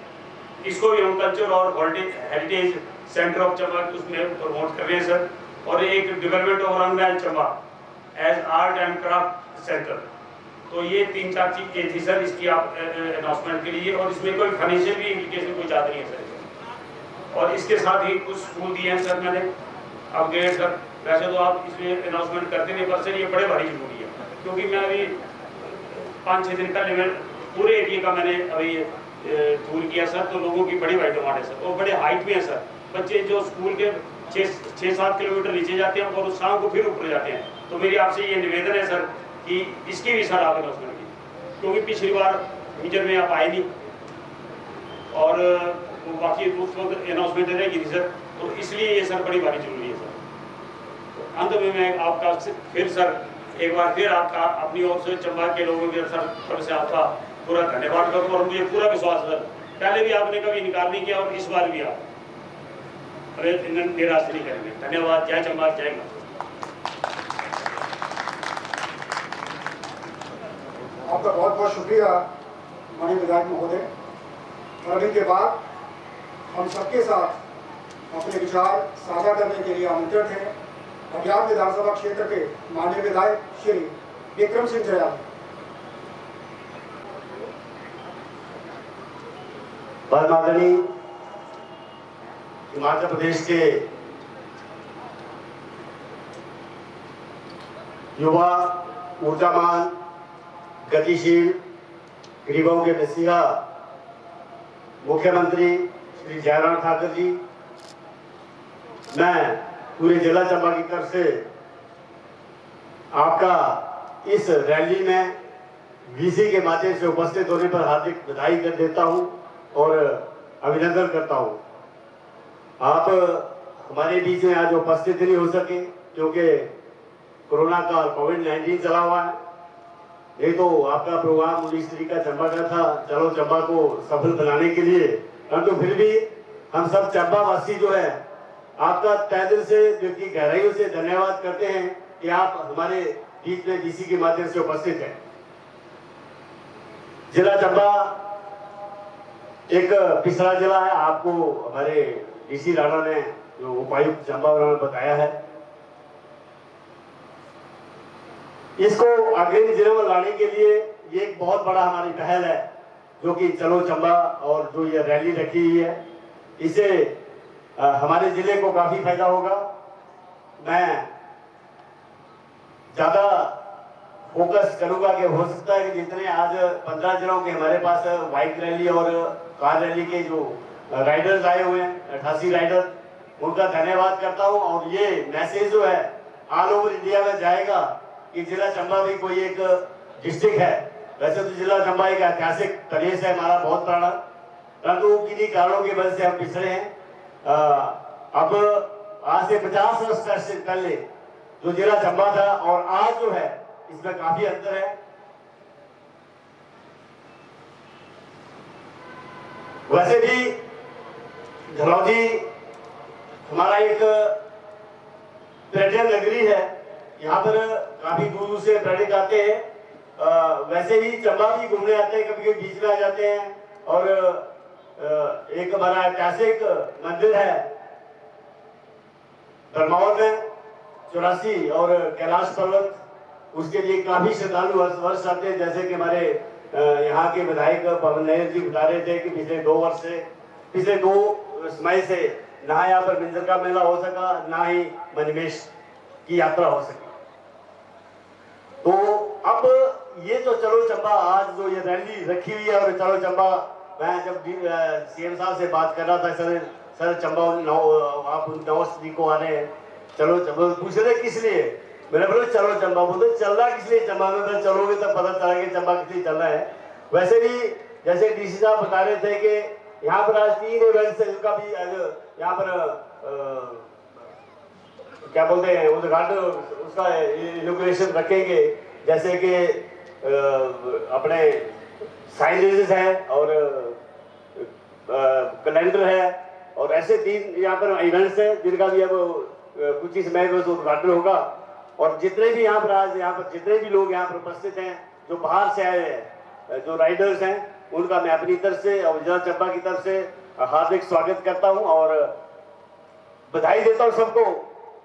इसको भी हम कल्चर और हेरिटेज सेंटर ऑफ चंबा उसमें प्रमोट कर रहे हैं सर। और एक development of Rangmahal Chamba as art and craft centre, तो ये 3-4 चीजें थी सर इसकी आप अनाउंसमेंट के लिए। और इसमें कोई फाइनेंशियल भी इम्प्लीकेशन कोई ज़्यादा नहीं है सर। और इसके साथ ही कुछ स्कूल दिए हैं सर मैंने अपग्रेड सर। वैसे तो आप इसमें अनाउंसमेंट करते नहीं, पर सर ये बड़े भारी जरूरी है, क्योंकि मैं अभी 5-6 दिन पहले मैं पूरे एरिया का मैंने अभी टूर किया सर, तो लोगों की बड़ी भारी डिमांड है सर और बड़े हाइट में है सर। बच्चे जो स्कूल के 6-7 किलोमीटर नीचे जाते हैं और शाम को फिर ऊपर जाते हैं, तो मेरी आपसे ये निवेदन है सर कि इसकी भी सर आप अनाउंसमेंट कीजिए, क्योंकि पिछली बार मीटर में आप आए नहीं और बाकी उस वक्त अनाउंसमेंट रहेगी थी सर, तो इसलिए ये सर बड़ी भारी जरूरी है सर। तो अंत में मैं आपका फिर सर एक बार फिर आपका अपनी ओर से चंबा के लोगों की तरफ से आपका पूरा धन्यवाद करता हूँ और मुझे पूरा विश्वास सर पहले भी आपने कभी इनकार नहीं किया और इस बार भी आप निराश नहीं करेंगे। धन्यवाद। जय चंबा, जय मां। आपका बहुत बहुत शुक्रिया माननीय विधायक महोदय। और अभी के बाद हम सबके साथ अपने विचार साझा करने के लिए आमंत्रित हैं अज्ञात विधानसभा क्षेत्र के माननीय विधायक श्री विक्रम सिंह जयाल। माननीय हिमाचल प्रदेश के युवा, ऊर्जावान, गतिशील, गरीबों के मसीहा मुख्यमंत्री श्री जयराम ठाकुर जी, मैं पूरे जिला चंबा की तरफ से आपका इस रैली में वीसी के माध्यम से उपस्थित होने पर हार्दिक बधाई कर देता हूं और अभिनंदन करता हूं। आप हमारे बीच में आज उपस्थित नहीं हो सके क्योंकि कोरोना का कोविड-19 चला हुआ है, नहीं तो आपका प्रोग्राम 19 तारीख का चंबा का था, चलो चंबा को सफल बनाने के लिए। परंतु फिर भी हम सब चंबा वासी जो है आपका तहे दिल से, जो कि गहराइयों से धन्यवाद करते हैं कि आप हमारे बीच में डीसी के माध्यम से उपस्थित हैं। जिला चंबा एक पिछड़ा जिला है, आपको हमारे डीसी राणा ने जो उपायुक्त चंबा ने बताया है। इसको अग्रणी जिले में लाने के लिए ये एक बहुत बड़ा हमारी पहल है, जो कि चलो चंबा और जो ये रैली रखी हुई है, इसे हमारे जिले को काफी फायदा होगा। मैं ज्यादा फोकस करूंगा कि हो सकता है कि जितने आज 15 जिलों के हमारे पास बाइक रैली और कार रैली के जो राइडर्स आए हुए हैं, 88 राइडर, उनका धन्यवाद करता हूं। और ये मैसेज जो है ऑल ओवर इंडिया में जाएगा कि जिला चंबा भी कोई एक डिस्ट्रिक्ट है। वैसे तो जिला चंबा एक ऐतिहासिक प्रदेश है हमारा, बहुत पुराना, परंतु किन्हीं कारणों की वजह से हम पिछड़े हैं। अब आज से 50 वर्ष पहले जो जिला चंबा था और आज जो है इसमें काफी अंतर है। वैसे भी धनौजी हमारा एक पर्यटन नगरी है, यहाँ पर काफी दूर से पर्यटक आते हैं। वैसे ही चंबा भी घूमने आते हैं, कभी कभी बीच में आ जाते हैं। और एक हमारा ऐतिहासिक मंदिर है बरमावर में 84 और कैलाश पर्वत, उसके लिए काफी श्रद्धालु वर्ष आते हैं। जैसे कि हमारे यहाँ के विधायक पवन नायर जी बता रहे थे कि पिछले 2 समय से ना यहाँ पर मिंजर का मेला हो सका, ना ही मणिमेश की यात्रा हो सकी। तो अब ये तो चलो चंबा आज जो ये रैली रखी हुई है, और चलो चंबा, मैं जब सीएम साहब से बात कर रहा था, सर चंबा आप 9 तारीख को आ रहे हैं, चलो चंबा, पूछ रहे किस लिए, मैंने बोला चलो चंबा। बोलते चलना किस लिए चंबा में, चलोगे तब पता चला कि चंबा किस लिए चलना है। वैसे भी जैसे डीसी साहब बता रहे थे कि यहाँ पर आज 3 इवेंट्स है जिनका भी यहाँ पर क्या बोलते हैं उद्घाटन उसका इनॉग्रेशन रखेंगे, जैसे कि अपने साइनेजेस है और कैलेंडर है और ऐसे 3 यहाँ पर इवेंट्स हैं जिनका भी अब कुछ ही समय में उद्घाटन होगा। और जितने भी यहाँ पर आज यहाँ पर जितने भी लोग यहाँ पर उपस्थित हैं जो बाहर से आए हैं, जो राइडर्स हैं, उनका मैं अपनी तरफ से और जिला चंबा की तरफ से हार्दिक स्वागत करता हूँ और बधाई देता हूँ सबको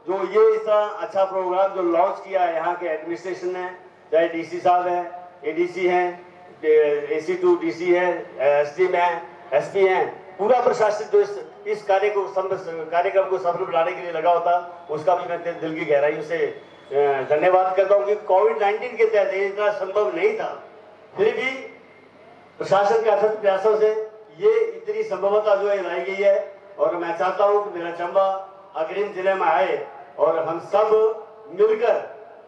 जो ये इस तरह अच्छा प्रोग्राम जो लॉन्च किया है। यहाँ के एडमिनिस्ट्रेशन ने, चाहे डीसी साहब हैं, एडीसी हैं, AC2 डीसी है, एसडीएम है, एसपी हैं, पूरा प्रशासन जो इस कार्यक्रम को सफल बनाने के लिए लगा होता, उसका भी मैं दिल की गहराइयों से धन्यवाद करता हूँ कि कोविड-19 के तहत ये इतना संभव नहीं था, फिर भी प्रशासन के अथक प्रयासों से ये इतनी संभवता जो है लाई गई है। और मैं चाहता हूँ कि मेरा चंबा अग्रिम जिले में आए और हम सब मिलकर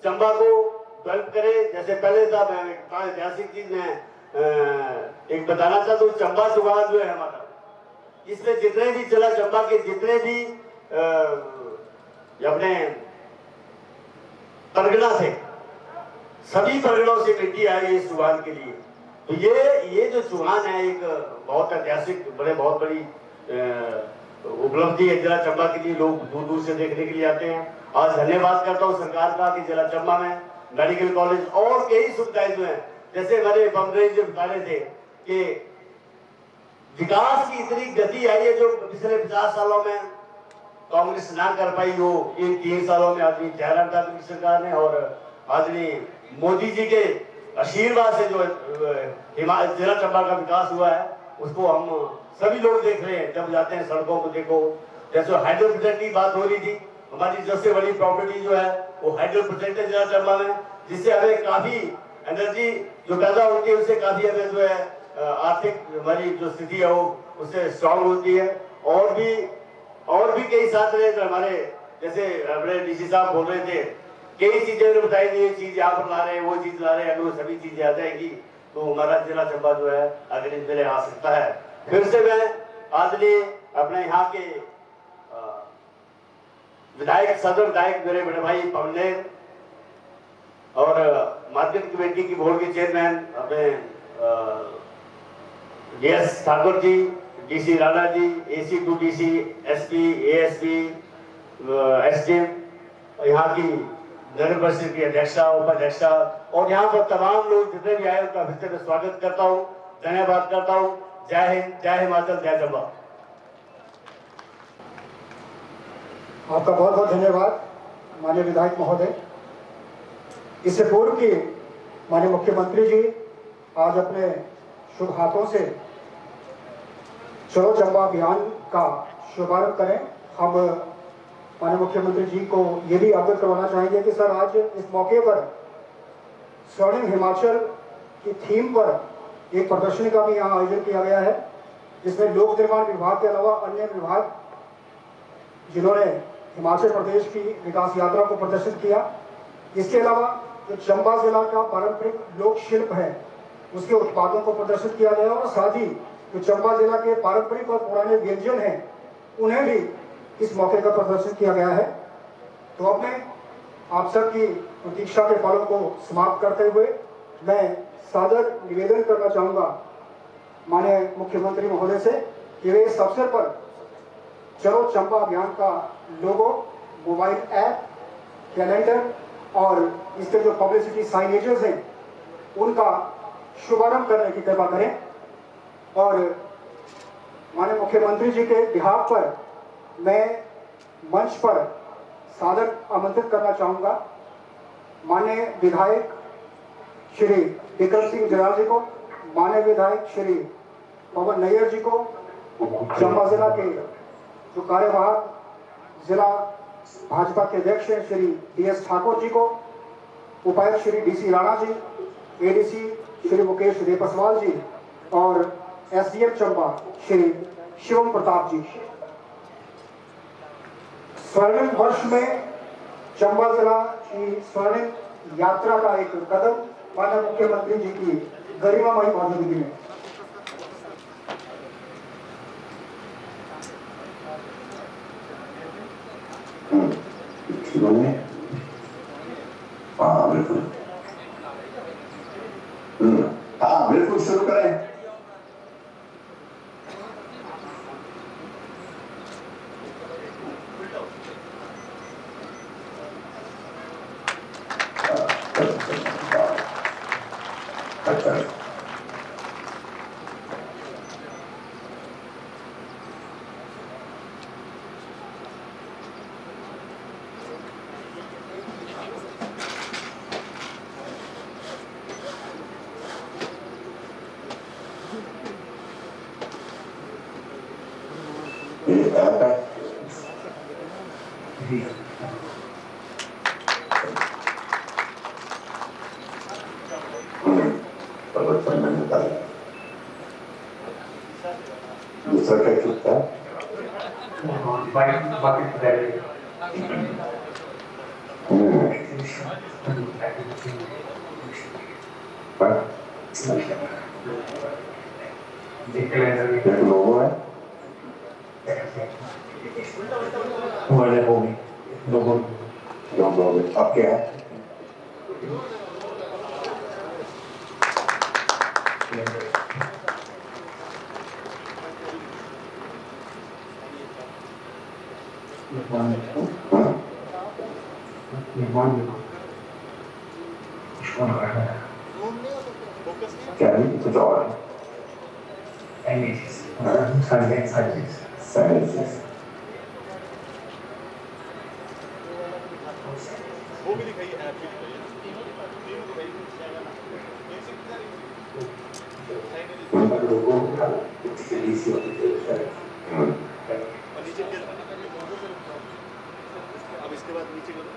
चंबा को डेवलप करें। जैसे पहले था, मैं ऐतिहासिक चीज में एक बताना चाहता हूँ, चंबा चौगान जो है हमारा, इसमें जितने भी जिला चंबा के जितने भी अपने परगना थे, सभी परगनों से मिट्टी आई इस चौगान के लिए। तो ये जो चौगान है एक बहुत ऐतिहासिक बहुत बड़ी उपलब्धि है जिला चंबा के लिए। लोग दूर दूर से देखने के लिए आते हैं। आज धन्यवाद करता हूँ सरकार का कि जिला चंबा में मेडिकल कॉलेज और कई सुविधाएं जो है, जैसे मैंने बमरेज जो बता रहे थे कि विकास की इतनी गति आई है जो पिछले 50 सालों में कांग्रेस ना कर पाई, वो इन 3 सालों में आदमी जयराम ठाकुर की सरकार ने और आदमी मोदी जी के आशीर्वाद से जो जिला चंबा का विकास हुआ है, उसको हम सभी लोग देख रहे हैं। जब जाते हैं सड़कों को देखो, जैसे 100% की बात हो रही थी, हमारी सबसे बड़ी प्रॉपर्टी जो है वो 100% है जिला चंबा में, जिससे हमें काफी एनर्जी जो पैदा होती है, उससे काफी हमें जो है आर्थिक हमारी जो स्थिति है वो उससे स्ट्रांग होती है। और भी कई साथ रहे हमारे, जैसे अपने डीसी साहब बोल रहे थे, कई चीजें बताई थी, ये चीज यहाँ पर ला रहे हैं, वो चीज ला रहे हैं, अगर वो सभी चीजें आ जाएगी तो हमारा जिला चंबा जो है अगले जिले आ सकता है। फिर से मैं आदरणीय अपने यहाँ के विधायक, सदर विधायक मेरे बड़े भाई पवनेर और मार्केट कमेटी की बोर्ड के चेयरमैन अपने DS Thakur ji, DC Rana ji, AC2 DC, SP, ASP, SDM, यहाँ की नगर परिषद की अध्यक्षा, उपाध्यक्षा और यहाँ पर तमाम लोग जितने भी आए उनका फिर से स्वागत करता हूँ, धन्यवाद करता हूँ। जय हिंद, जय हिमाचल, जय चंबा। आपका बहुत बहुत धन्यवाद माननीय विधायक महोदय। इससे पूर्व की माननीय मुख्यमंत्री जी आज अपने शुभ हाथों से चलो चंबा अभियान का शुभारंभ करें। हम माननीय मुख्यमंत्री जी को ये भी अवगत करवाना चाहेंगे कि सर आज इस मौके पर स्वर्णिम हिमाचल की थीम पर एक प्रदर्शनी का भी यहाँ आयोजन किया गया है, जिसमें लोक निर्माण विभाग के अलावा अन्य विभाग जिन्होंने हिमाचल प्रदेश की विकास यात्रा को प्रदर्शित किया। इसके अलावा जो चंबा जिला का पारंपरिक लोक शिल्प है उसके उत्पादों को प्रदर्शित किया गया और साथ ही जो चंबा जिला के पारंपरिक और पुराने व्यंजन हैं उन्हें भी इस मौके पर प्रदर्शित किया गया है। तो अपने आप सबकी प्रतीक्षा के पलों को समाप्त करते हुए मैं सादर निवेदन करना चाहूँगा माननीय मुख्यमंत्री महोदय से कि वे इस अवसर पर चलो चंबा अभियान का लोगो, मोबाइल ऐप, कैलेंडर और इसके जो पब्लिसिटी साइनेजेस हैं उनका शुभारंभ करने की कृपा करें। और माननीय मुख्यमंत्री जी के बिहाफ पर मैं मंच पर सादर आमंत्रित करना चाहूँगा माननीय विधायक श्री विक्रम सिंह जराल जी को, माननीय विधायक श्री पवन नैयर जी को, चंबा जिला के जो कार्यवाहक जिला भाजपा के अध्यक्ष हैं श्री DS ठाकुर जी को, उपायुक्त श्री DC राणा जी, ADC श्री मुकेश रेपसवाल जी और SDM चंबा श्री शिवम प्रताप जी। स्वर्णिम वर्ष में चंबा जिला की स्वर्णिम यात्रा का एक कदम माननीय मुख्यमंत्री जी की गरिमामयी मौजूदगी में। हाँ बिल्कुल, हाँ बिल्कुल शुरू करें। दूसरा क्या चुकता है? लोगो है लोगो अब क्या है? क्या नहीं कुछ और वो भी दिखाई है अब इसके बाद नीचे करो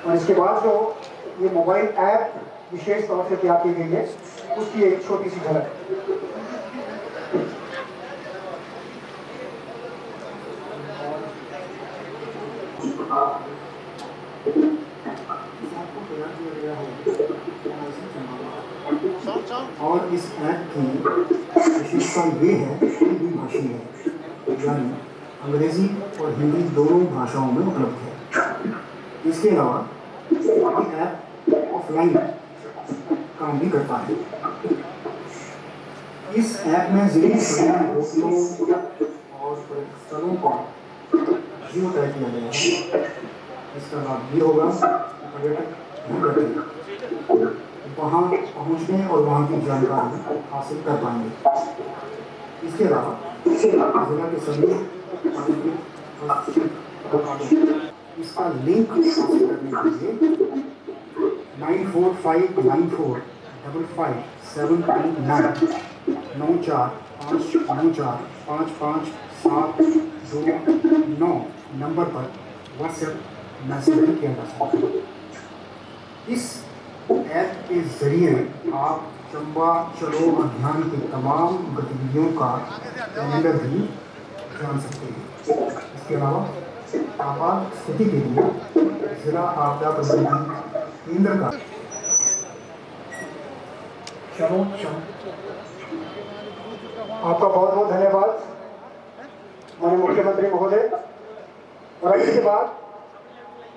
और इसके बाद जो ये मोबाइल ऐप विशेष तौर से तैयार की गई है उसकी एक छोटी सी झलक। और इस ऐप की विशेषता ये है कि द्विभाषी है, यानी अंग्रेजी और हिंदी दोनों भाषाओं में उपलब्ध है। इसके अलावा ये ऐप ऑफलाइन काम भी करता है। इस ऐप में ज़िले होटलों और स्थलों का जियो टैग किया गया है। इसका लाभ ये होगा पर्यटक वहाँ पहुँचने और वहाँ की जानकारी हासिल कर पाएंगे। इसके अलावा जिला के सभी इसका लिंक हासिल करने के लिए 9455945579 नंबर पर व्हाट्सएप मैसेज किया जा सकता है। इस ऐप के जरिए आप चंबा चलो अभियान की तमाम गतिविधियों का कैलेंडर भी जान सकते हैं। इसके अलावा आपात स्थिति के लिए जिला आपदा प्रबंधन केंद्र का आपका बहुत बहुत धन्यवाद माननीय मुख्यमंत्री महोदय। और इसके बाद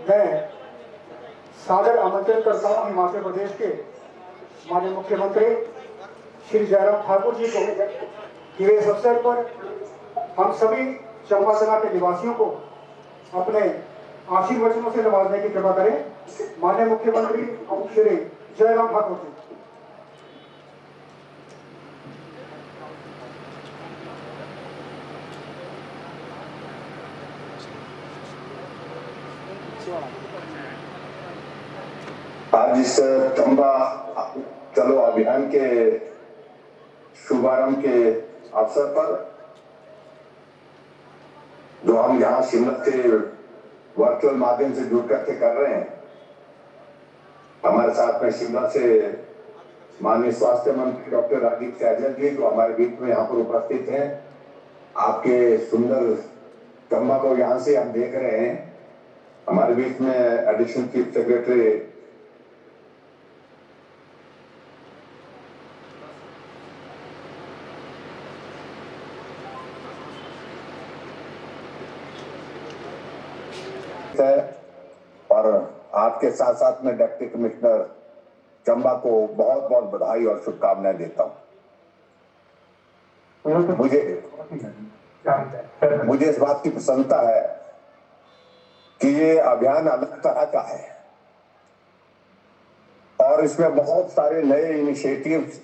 मैं सादर आमंत्रित करता हूँ हिमाचल प्रदेश के माननीय मुख्यमंत्री श्री जयराम ठाकुर जी को कि वे इस अवसर पर हम सभी चंबा जिला के निवासियों को अपने आशीर्वचनों से नवाजने की कृपा करें। माननीय मुख्यमंत्री श्री जयराम ठाकुर जी। आज इस चंबा चलो अभियान के शुभारंभ के अवसर पर जो हम यहाँ शिमला से वर्चुअल माध्यम से जुड़ करके कर रहे हैं। हमारे साथ में शिमला से माननीय स्वास्थ्य मंत्री डॉक्टर राजीव सैजल जी जो हमारे बीच में यहाँ पर उपस्थित हैं। आपके सुंदर चंबा को यहाँ से हम देख रहे हैं। हमारे बीच में एडिशनल चीफ सेक्रेटरी और आपके साथ साथ में डिप्टी कमिश्नर चंबा को बहुत बहुत बधाई और शुभकामनाएं देता हूं। मुझे इस बात की प्रसन्नता है कि ये अभियान अलग तरह का है और इसमें बहुत सारे नए इनिशिएटिव्स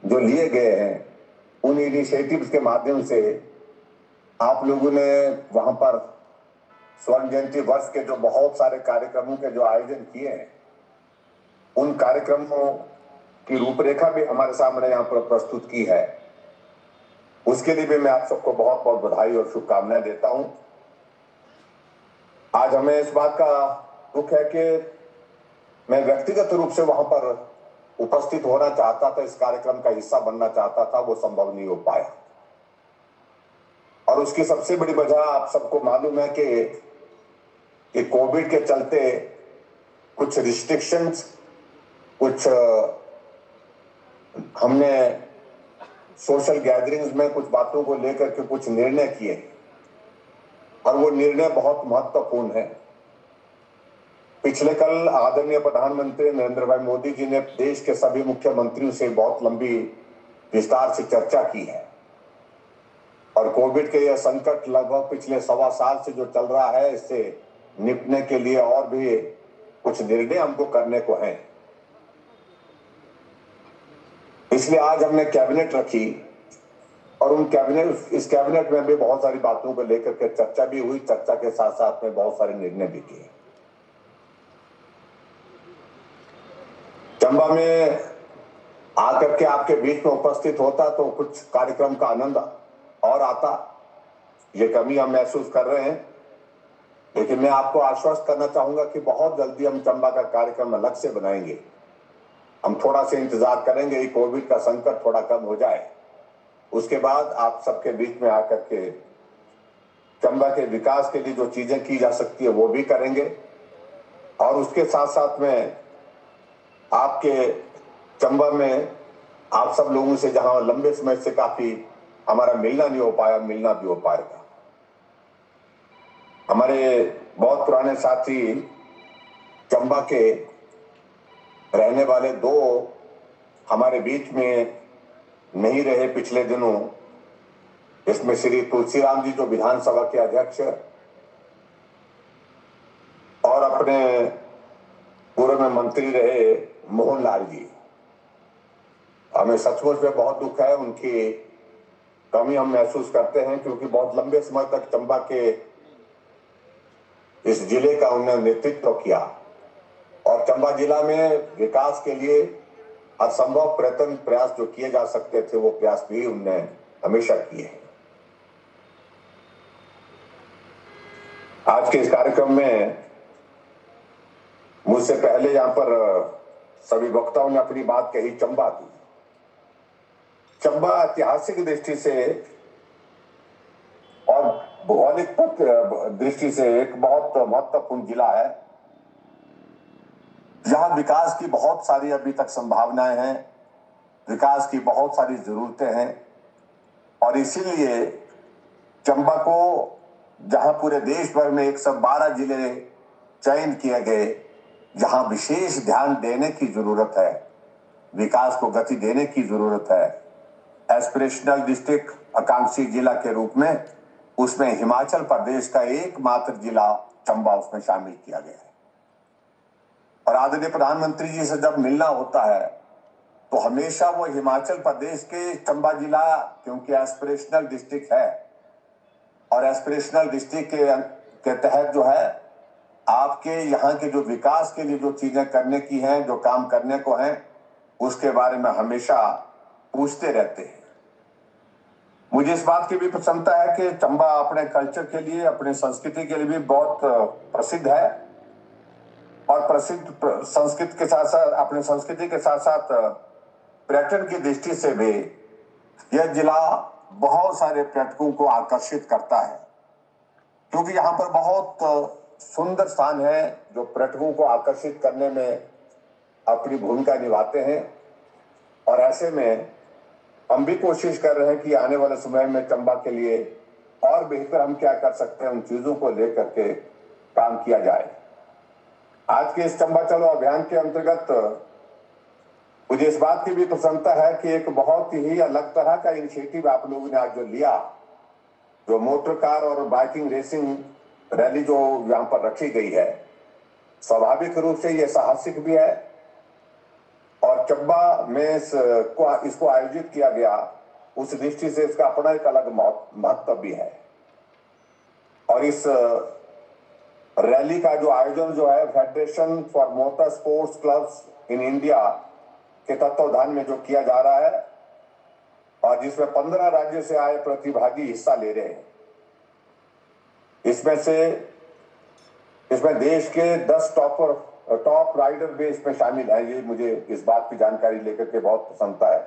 जो लिए गए हैं। उन इनिशिएटिव्स के माध्यम से आप लोगों ने वहां पर स्वर्ण जयंती वर्ष के जो बहुत सारे कार्यक्रमों के जो आयोजन किए हैं, उन कार्यक्रमों की रूपरेखा भी हमारे सामने यहाँ पर प्रस्तुत की है। उसके लिए भी मैं आप सबको बहुत बहुत बधाई और शुभकामनाएं देता हूं। आज हमें इस बात का दुख है कि मैं व्यक्तिगत रूप से वहां पर उपस्थित होना चाहता था, इस कार्यक्रम का हिस्सा बनना चाहता था, वो संभव नहीं हो पाया। और उसकी सबसे बड़ी वजह आप सबको मालूम है कि कोविड के चलते कुछ रिस्ट्रिक्शंस, कुछ हमने सोशल गैदरिंग्स में कुछ बातों को लेकर के कुछ निर्णय किए और वो निर्णय बहुत महत्वपूर्ण है। पिछले कल आदरणीय प्रधानमंत्री नरेंद्र भाई मोदी जी ने देश के सभी मुख्यमंत्रियों से बहुत लंबी विस्तार से चर्चा की है और कोविड के यह संकट लगभग पिछले 1.25 साल से जो चल रहा है, इससे निपटने के लिए और भी कुछ निर्णय हमको करने को हैं। इसलिए आज हमने कैबिनेट रखी और इस कैबिनेट में भी बहुत सारी बातों को लेकर के चर्चा भी हुई। चर्चा के साथ साथ में बहुत सारे निर्णय भी किए। चंबा में आकर के आपके बीच में उपस्थित होता तो कुछ कार्यक्रम का आनंद और आता। ये कमी हम महसूस कर रहे हैं, लेकिन मैं आपको आश्वस्त करना चाहूंगा कि बहुत जल्दी हम चंबा का कार्यक्रम अलग से बनाएंगे। हम थोड़ा सा इंतजार करेंगे, कोविड का संकट थोड़ा कम हो जाए, उसके बाद आप सबके बीच में आकर के चंबा के विकास के लिए जो चीजें की जा सकती है वो भी करेंगे। और उसके साथ साथ में आपके चंबा में आप सब लोगों से जहां लंबे समय से काफी हमारा मिलना नहीं हो पाया, मिलना भी हो पाएगा। हमारे बहुत पुराने साथी चंबा के रहने वाले 2 हमारे बीच में नहीं रहे पिछले दिनों। इसमें श्री तुलसीराम जी जो विधानसभा के अध्यक्ष और अपने पूर्व में मंत्री रहे मोहनलाल जी। हमें सचमुच में बहुत दुख है, उनकी कमी हम महसूस करते हैं, क्योंकि बहुत लंबे समय तक चंबा के इस जिले का उन्होंने नेतृत्व किया और चंबा जिला में विकास के लिए असंभव प्रयास जो किए जा सकते थे वो प्रयास भी उन्होंने हमेशा किए हैं। आज के इस कार्यक्रम में मुझसे पहले यहाँ पर सभी वक्ताओं ने अपनी बात कही चंबा की। चंबा ऐतिहासिक दृष्टि से और भौगोलिक दृष्टि से एक बहुत महत्वपूर्ण जिला है। जहां विकास की बहुत सारी अभी तक संभावनाएं हैं, विकास की बहुत सारी जरूरतें हैं और इसीलिए चंबा को जहां पूरे देश भर में 112 जिले चयन किए गए, जहां विशेष ध्यान देने की जरूरत है, विकास को गति देने की जरूरत है, एस्पिरेशनल डिस्ट्रिक्ट आकांक्षी जिला के रूप में उसमें हिमाचल प्रदेश का एकमात्र जिला चंबा उसमें शामिल किया गया है। और आदरणीय प्रधानमंत्री जी से जब मिलना होता है तो हमेशा वो हिमाचल प्रदेश के चंबा जिला, क्योंकि एस्पिरेशनल डिस्ट्रिक्ट है और एस्पिरेशनल डिस्ट्रिक्ट के तहत जो है आपके यहाँ के जो विकास के लिए जो चीजें करने की हैं, जो काम करने को हैं, उसके बारे में हमेशा पूछते रहते हैं। मुझे इस बात की भी प्रसन्नता है कि चंबा अपने कल्चर के लिए, अपनी संस्कृति के लिए भी बहुत प्रसिद्ध है और प्रसिद्ध संस्कृति के साथ साथ, अपनी संस्कृति के साथ साथ पर्यटन की दृष्टि से भी यह जिला बहुत सारे पर्यटकों को आकर्षित करता है, क्योंकि यहाँ पर बहुत सुंदर स्थान है जो पर्यटकों को आकर्षित करने में अपनी भूमिका निभाते हैं। और ऐसे में हम भी कोशिश कर रहे हैं कि आने वाले समय में चंबा के लिए और बेहतर हम क्या कर सकते हैं, उन चीजों को लेकर के काम किया जाए। आज के इस चंबा चलो अभियान के अंतर्गत मुझे इस बात की भी प्रसन्नता है कि एक बहुत ही अलग तरह का इनिशिएटिव आप लोगों ने आज जो लिया, जो मोटर कार और बाइकिंग रेसिंग रैली जो यहाँ पर रखी गई है, स्वाभाविक रूप से ये साहसिक भी है और चंबा में इसको आयोजित किया गया, उस दृष्टि से इसका अपना एक अलग महत्व भी है। और इस रैली का जो आयोजन जो है federation for motor sports clubs in India के तत्वावधान में जो किया जा रहा है और जिसमें 15 राज्यों से आए प्रतिभागी हिस्सा ले रहे हैं। इसमें देश के 10 टॉप राइडर भी इसमें शामिल हैं। ये मुझे इस बात की जानकारी लेकर के बहुत प्रसन्नता है।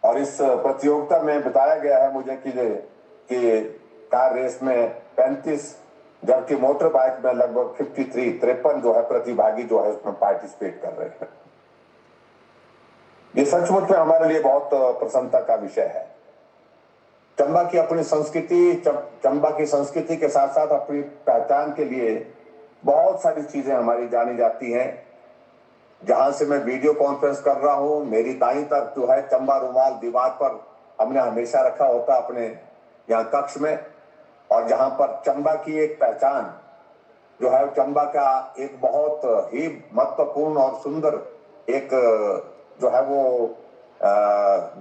और इस प्रतियोगिता में बताया गया है मुझे कि कार रेस में 35, जबकि मोटर बाइक में लगभग 53 जो है प्रतिभागी जो है उसमें पार्टिसिपेट कर रहे हैं। ये सचमुच में हमारे लिए बहुत प्रसन्नता का विषय है। चंबा की अपनी संस्कृति, चंबा की संस्कृति के साथ साथ अपनी पहचान के लिए बहुत सारी चीजें हमारी जानी जाती हैं। जहां से मैं वीडियो कॉन्फ्रेंस कर रहा हूं, मेरी दाईं तरफ जो है चंबा रुमाल दीवार पर हमने हमेशा रखा होता अपने यहाँ कक्ष में, और जहां पर चंबा की एक पहचान जो है, चंबा का एक बहुत ही महत्वपूर्ण और सुंदर एक जो है वो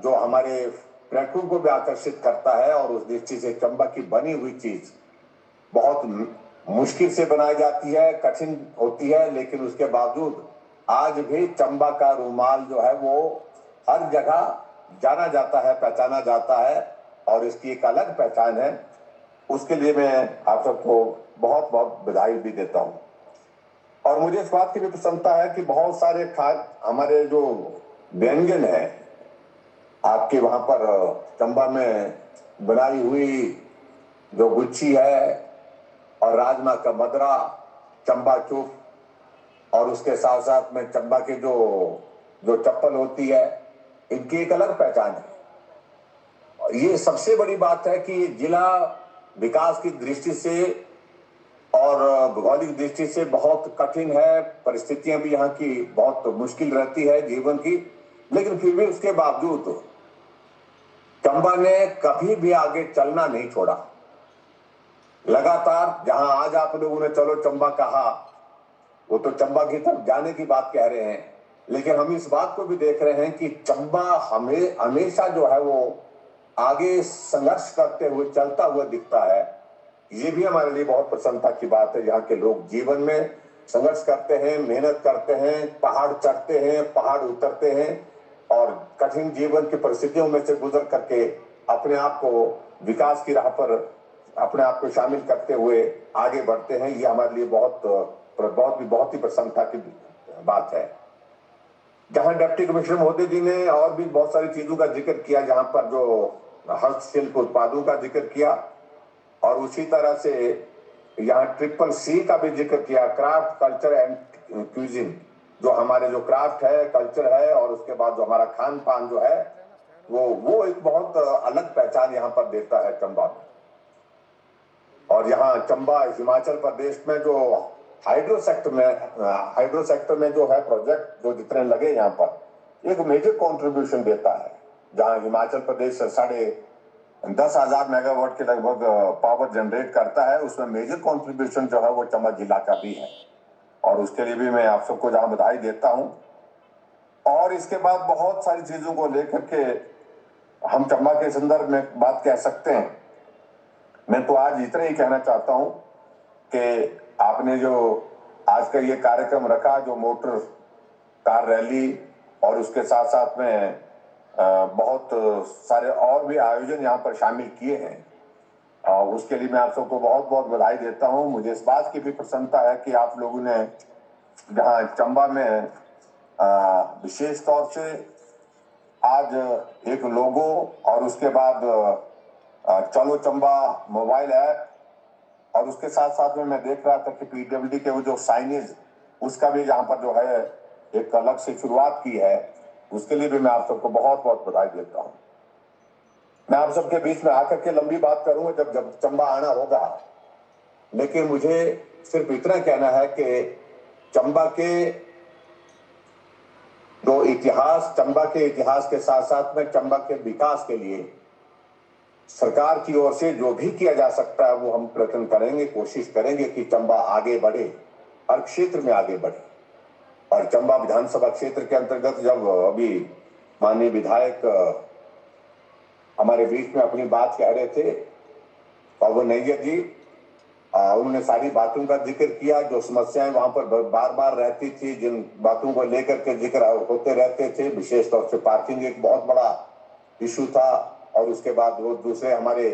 जो हमारे पर्यटकों को भी आकर्षित करता है। और उस दृष्टि से चंबा की बनी हुई चीज बहुत मुश्किल से बनाई जाती है, कठिन होती है, लेकिन उसके बावजूद आज भी चंबा का रुमाल जो है वो हर जगह जाना जाता है, पहचाना जाता है और इसकी एक अलग पहचान है। उसके लिए मैं आप सबको बहुत बहुत बधाई भी देता हूँ। और मुझे इस बात की भी प्रसन्नता है कि बहुत सारे हमारे जो व्यंजन है आपके वहां पर चंबा में बनाई हुई, जो गुच्छी है और राजमा का मदरा, चंबा चुप, और उसके साथ साथ में चंबा के जो चप्पल होती है, इनकी एक अलग पहचान है। ये सबसे बड़ी बात है कि जिला विकास की दृष्टि से और भौगोलिक दृष्टि से बहुत कठिन है, परिस्थितियां भी यहाँ की बहुत मुश्किल रहती है जीवन की, लेकिन फिर भी उसके बावजूद चंबा ने कभी भी आगे चलना नहीं छोड़ा। लगातार जहां आज आप लोगों ने चलो चंबा कहा, वो तो चंबा की तरफ जाने की बात कह रहे हैं, लेकिन हम इस बात को भी देख रहे हैं कि चंबा हमेशा जो है वो आगे संघर्ष करते हुए चलता हुआ दिखता है। ये भी हमारे लिए बहुत प्रसन्नता की बात है। यहाँ के लोग जीवन में संघर्ष करते हैं, मेहनत करते हैं, पहाड़ चढ़ते हैं, पहाड़ उतरते हैं और कठिन जीवन की परिस्थितियों में से गुजर करके अपने आप को विकास की राह पर अपने आप को शामिल करते हुए आगे बढ़ते हैं। ये हमारे लिए बहुत ही प्रसन्नता की बात है। जहां डिप्टी कमिश्नर महोदय जी ने और भी बहुत सारी चीजों का जिक्र किया, जहां पर जो हस्तशिल्प उत्पादों का जिक्र किया, और उसी तरह से यहाँ CCC का भी जिक्र किया, क्राफ्ट कल्चर एंड क्यूजिन, जो हमारे जो क्राफ्ट है, कल्चर है, और उसके बाद जो हमारा खान पान जो है वो एक बहुत अलग पहचान यहाँ पर देता है चंबा में। और यहाँ चंबा हिमाचल प्रदेश में जो हाइड्रो सेक्टर में जो है प्रोजेक्ट जो जितने लगे यहाँ पर एक मेजर कंट्रीब्यूशन देता है। जहाँ हिमाचल प्रदेश 10,500 मेगावाट के लगभग पावर जनरेट करता है, उसमें मेजर कंट्रीब्यूशन जो है वो चंबा जिला का भी है, और उसके लिए भी मैं आप सबको जहाँ बधाई देता हूँ। और इसके बाद बहुत सारी चीजों को लेकर के हम चंबा के संदर्भ में बात कह सकते हैं। मैं तो आज इतना ही कहना चाहता हूँ कि आपने जो आज का ये कार्यक्रम रखा, जो मोटर कार रैली, और उसके साथ साथ में बहुत सारे और भी आयोजन यहाँ पर शामिल किए हैं और उसके लिए मैं आप सबको बहुत बहुत बधाई देता हूँ। मुझे इस बात की भी प्रसन्नता है कि आप लोगों ने जहाँ चंबा में विशेष तौर से आज एक लोगो और उसके बाद चलो चंबा मोबाइल ऐप और उसके साथ साथ में मैं देख रहा था कि पीडब्ल्यूडी के वो जो साइनेज उसका भी यहाँ पर जो है एक अलग से शुरुआत की है, उसके लिए भी मैं आप सबको बहुत बहुत बधाई देता हूँ। मैं आप सबके बीच में आकर के लंबी बात करूंगा जब चंबा आना होगा, लेकिन मुझे सिर्फ इतना कहना है कि चंबा के जो इतिहास, चंबा के इतिहास के साथ साथ में चंबा के विकास के लिए सरकार की ओर से जो भी किया जा सकता है वो हम प्रयत्न करेंगे, कोशिश करेंगे कि चंबा आगे बढ़े, हर क्षेत्र में आगे बढ़े। और चंबा विधानसभा क्षेत्र के अंतर्गत जब अभी माननीय विधायक हमारे बीच में अपनी बात कह रहे थे पवन नैयर जी, उन्होंने सारी बातों का जिक्र किया, जो समस्याएं वहां पर बार बार रहती थी, जिन बातों को लेकर के जिक्र होते रहते थे, विशेष तौर से पार्किंग एक बहुत बड़ा इशू था। और उसके बाद वो दूसरे हमारे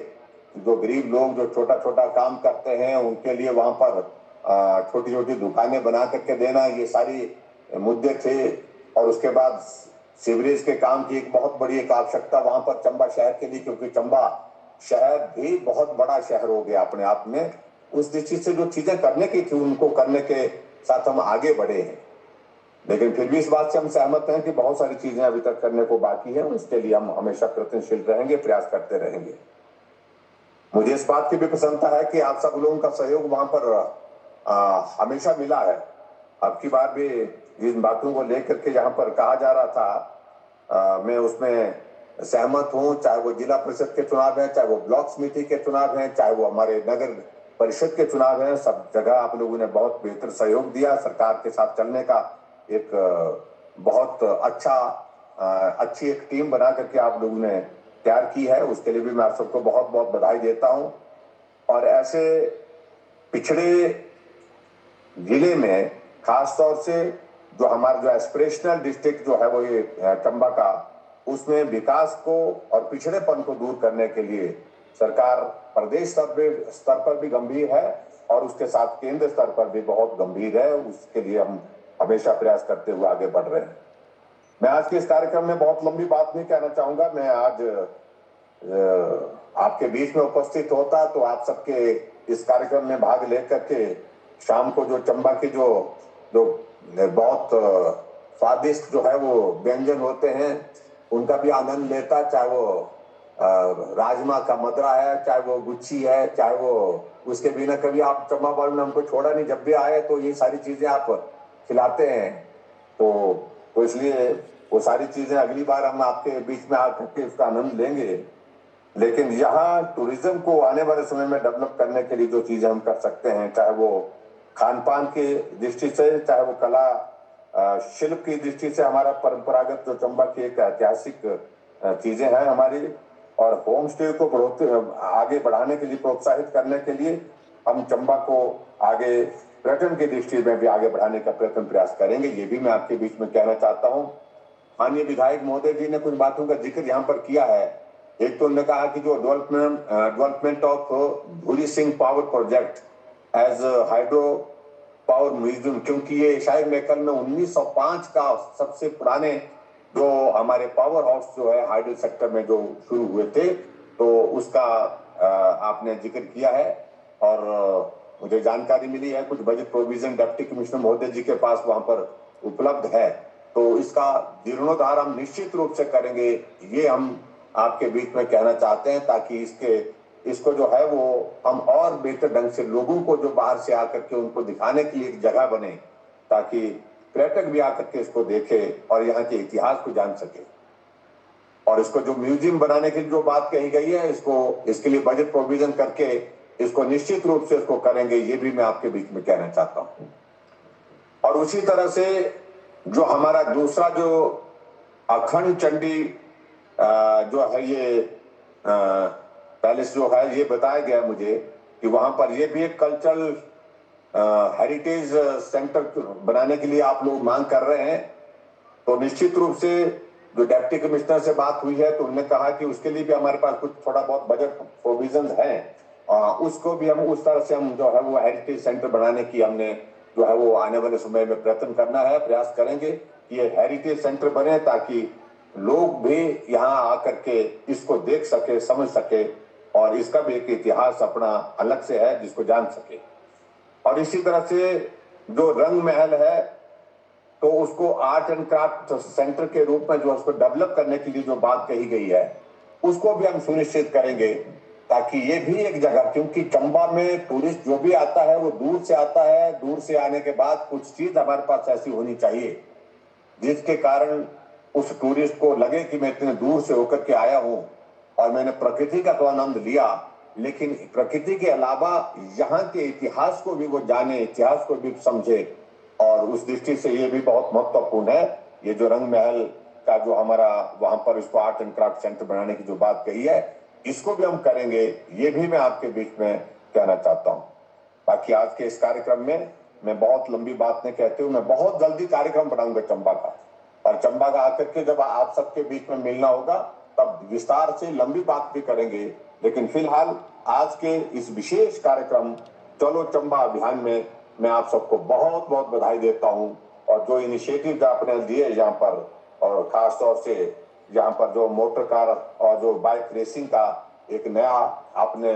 जो गरीब लोग जो छोटा छोटा काम करते हैं उनके लिए वहां पर छोटी छोटी दुकानें बना करके देना, ये सारी मुद्दे थे। और उसके बाद सीवरेज के काम की एक बहुत बड़ी एक आवश्यकता वहां पर चंबा शहर के लिए, क्योंकि चंबा शहर भी बहुत बड़ा शहर हो गया अपने आप में। उस दृष्टि से जो चीजें करने की थी उनको करने के साथ हम आगे बढ़े हैं, लेकिन फिर भी इस बात से हम सहमत हैं कि बहुत सारी चीजें अभी तक करने को बाकी है। उसके लिए हम हमेशा प्रयत्नशील रहेंगे, प्रयास करते रहेंगे। मुझे इस बात की भी प्रसन्नता है कि आप सब लोगों का सहयोग वहां पर हमेशा मिला है। अब की बार भी जिन बातों को लेकर के यहाँ पर कहा जा रहा था मैं उसमें सहमत हूँ, चाहे वो जिला परिषद के चुनाव है, चाहे वो ब्लॉक समिति के चुनाव है, चाहे वो हमारे नगर परिषद के चुनाव है, सब जगह आप लोगों ने बहुत बेहतर सहयोग दिया। सरकार के साथ चलने का एक बहुत अच्छी एक टीम बना करके आप लोगों ने तैयार की है, उसके लिए भी मैं आप सबको बहुत बहुत बधाई देता हूं। और ऐसे पिछड़े जिले में खास तौर से जो हमारा जो एस्पिरेशनल डिस्ट्रिक्ट जो है वो ये चंबा का, उसमें विकास को और पिछड़ेपन को दूर करने के लिए सरकार प्रदेश स्तर पर भी गंभीर है और उसके साथ केंद्र स्तर पर भी बहुत गंभीर है। उसके लिए हम हमेशा प्रयास करते हुए आगे बढ़ रहे हैं। मैं आज के इस कार्यक्रम में बहुत लंबी बात नहीं कहना चाहूंगा। मैं आज आपके बीच में उपस्थित होता तो आप सबके इस कार्यक्रम में भाग लेकर के शाम को जो चंबा के जो बहुत स्वादिष्ट जो है वो व्यंजन होते हैं उनका भी आनंद लेता, चाहे वो राजमा का मदरा है, चाहे वो गुच्छी है, चाहे वो उसके बिना कभी आप चंबा वालों ने हमको छोड़ा नहीं, जब भी आए तो ये सारी चीजें आप खिलाते हैं। तो इसलिए वो सारी चीजें अगली बार हम आपके बीच में आकर के उसका आनंद लेंगे। लेकिन यहाँ टूरिज्म को आने वाले समय में डेवलप करने के लिए जो चीजें हम कर सकते हैं, चाहे वो खान पान की दृष्टि से, चाहे वो कला शिल्प की दृष्टि से, हमारा परंपरागत जो चंबा की एक ऐतिहासिक चीजें हैं हमारी, और होम स्टे को आगे बढ़ाने के लिए, प्रोत्साहित करने के लिए हम चंबा को आगे पर्यटन की दृष्टि में भी आगे बढ़ाने का प्रयास करेंगे। ये भी मैं आपके बीच में कहना चाहता हूँ। माननीय विधायक महोदय जी ने कुछ बातों का जिक्र यहाँ पर किया है। एक तो उन्होंने कहा कि जो development of Dhuli Singh power project as hydro power museum, क्योंकि ये शायद मेकल में 1905 का सबसे पुराने जो हमारे पावर हाउस जो है हाइड्रो सेक्टर में जो शुरू हुए थे, तो उसका आपने जिक्र किया है। और मुझे जानकारी मिली है कुछ बजट प्रोविजन डिप्टी कमिश्नर महोदय जी के पास वहां पर उपलब्ध है, तो इसका जीर्णोद्धार हम निश्चित रूप से करेंगे, ये हम आपके बीच में कहना चाहते हैं, ताकि इसको जो है वो हम और बेहतर ढंग से लोगों को जो बाहर से आकर के उनको दिखाने के लिए एक जगह बने, ताकि पर्यटक भी आकर के इसको देखे और यहाँ के इतिहास को जान सके। और इसको जो म्यूजियम बनाने की जो बात कही गई है, इसके लिए बजट प्रोविजन करके इसको निश्चित रूप से इसको करेंगे, ये भी मैं आपके बीच में कहना चाहता हूँ। और उसी तरह से जो हमारा दूसरा जो अखंड चंडी जो है ये पैलेस जो है, ये बताया गया मुझे कि वहां पर ये भी एक कल्चरल हेरिटेज सेंटर बनाने के लिए आप लोग मांग कर रहे हैं, तो निश्चित रूप से जो डिप्टी कमिश्नर से बात हुई है तो उन्होंने कहा कि उसके लिए भी हमारे पास कुछ थोड़ा बहुत बजट प्रोविजन है, उसको भी हम उस तरह से हम जो है वो हेरिटेज सेंटर बनाने की हमने जो है वो आने वाले समय में प्रयत्न करना है, प्रयास करेंगे कि ये हेरिटेज सेंटर बने ताकि लोग भी यहाँ आकर के इसको देख सके, समझ सके और इसका भी एक इतिहास अपना अलग से है जिसको जान सके। और इसी तरह से जो रंग महल है तो उसको आर्ट एंड क्राफ्ट सेंटर के रूप में जो उसको डेवलप करने के लिए जो बात कही गई है उसको भी हम सुनिश्चित करेंगे ताकि ये भी एक जगह, क्योंकि चंबा में टूरिस्ट जो भी आता है वो दूर से आता है, दूर से आने के बाद कुछ चीज हमारे पास ऐसी होनी चाहिए जिसके कारण उस टूरिस्ट को लगे कि मैं इतने दूर से होकर के आया हूं और मैंने प्रकृति का तो आनंद लिया, लेकिन प्रकृति के अलावा यहाँ के इतिहास को भी वो जाने, इतिहास को भी समझे। और उस दृष्टि से ये भी बहुत महत्वपूर्ण है। ये जो रंग महल का जो हमारा वहां पर इसको आर्ट एंड क्राफ्ट सेंटर बनाने की जो बात कही है इसको भी हम करेंगे, ये भी मैं आपके बीच में कहना चाहता हूँ। बाकी आज के इस कार्यक्रम में मैं बहुत लंबी बात नहीं कहते हुए मैं बहुत जल्दी कार्यक्रम बनाऊंगा चंबा का, और चंबा का आकर के जब आप सबके बीच में मिलना होगा तब विस्तार से लंबी बात भी करेंगे। लेकिन फिलहाल आज के इस विशेष कार्यक्रम चलो चंबा अभियान में मैं आप सबको बहुत बहुत बधाई देता हूं। और जो इनिशिएटिव आपने दिए यहाँ पर, और खास तौर से यहाँ पर जो मोटर कार और जो बाइक रेसिंग का एक नया आपने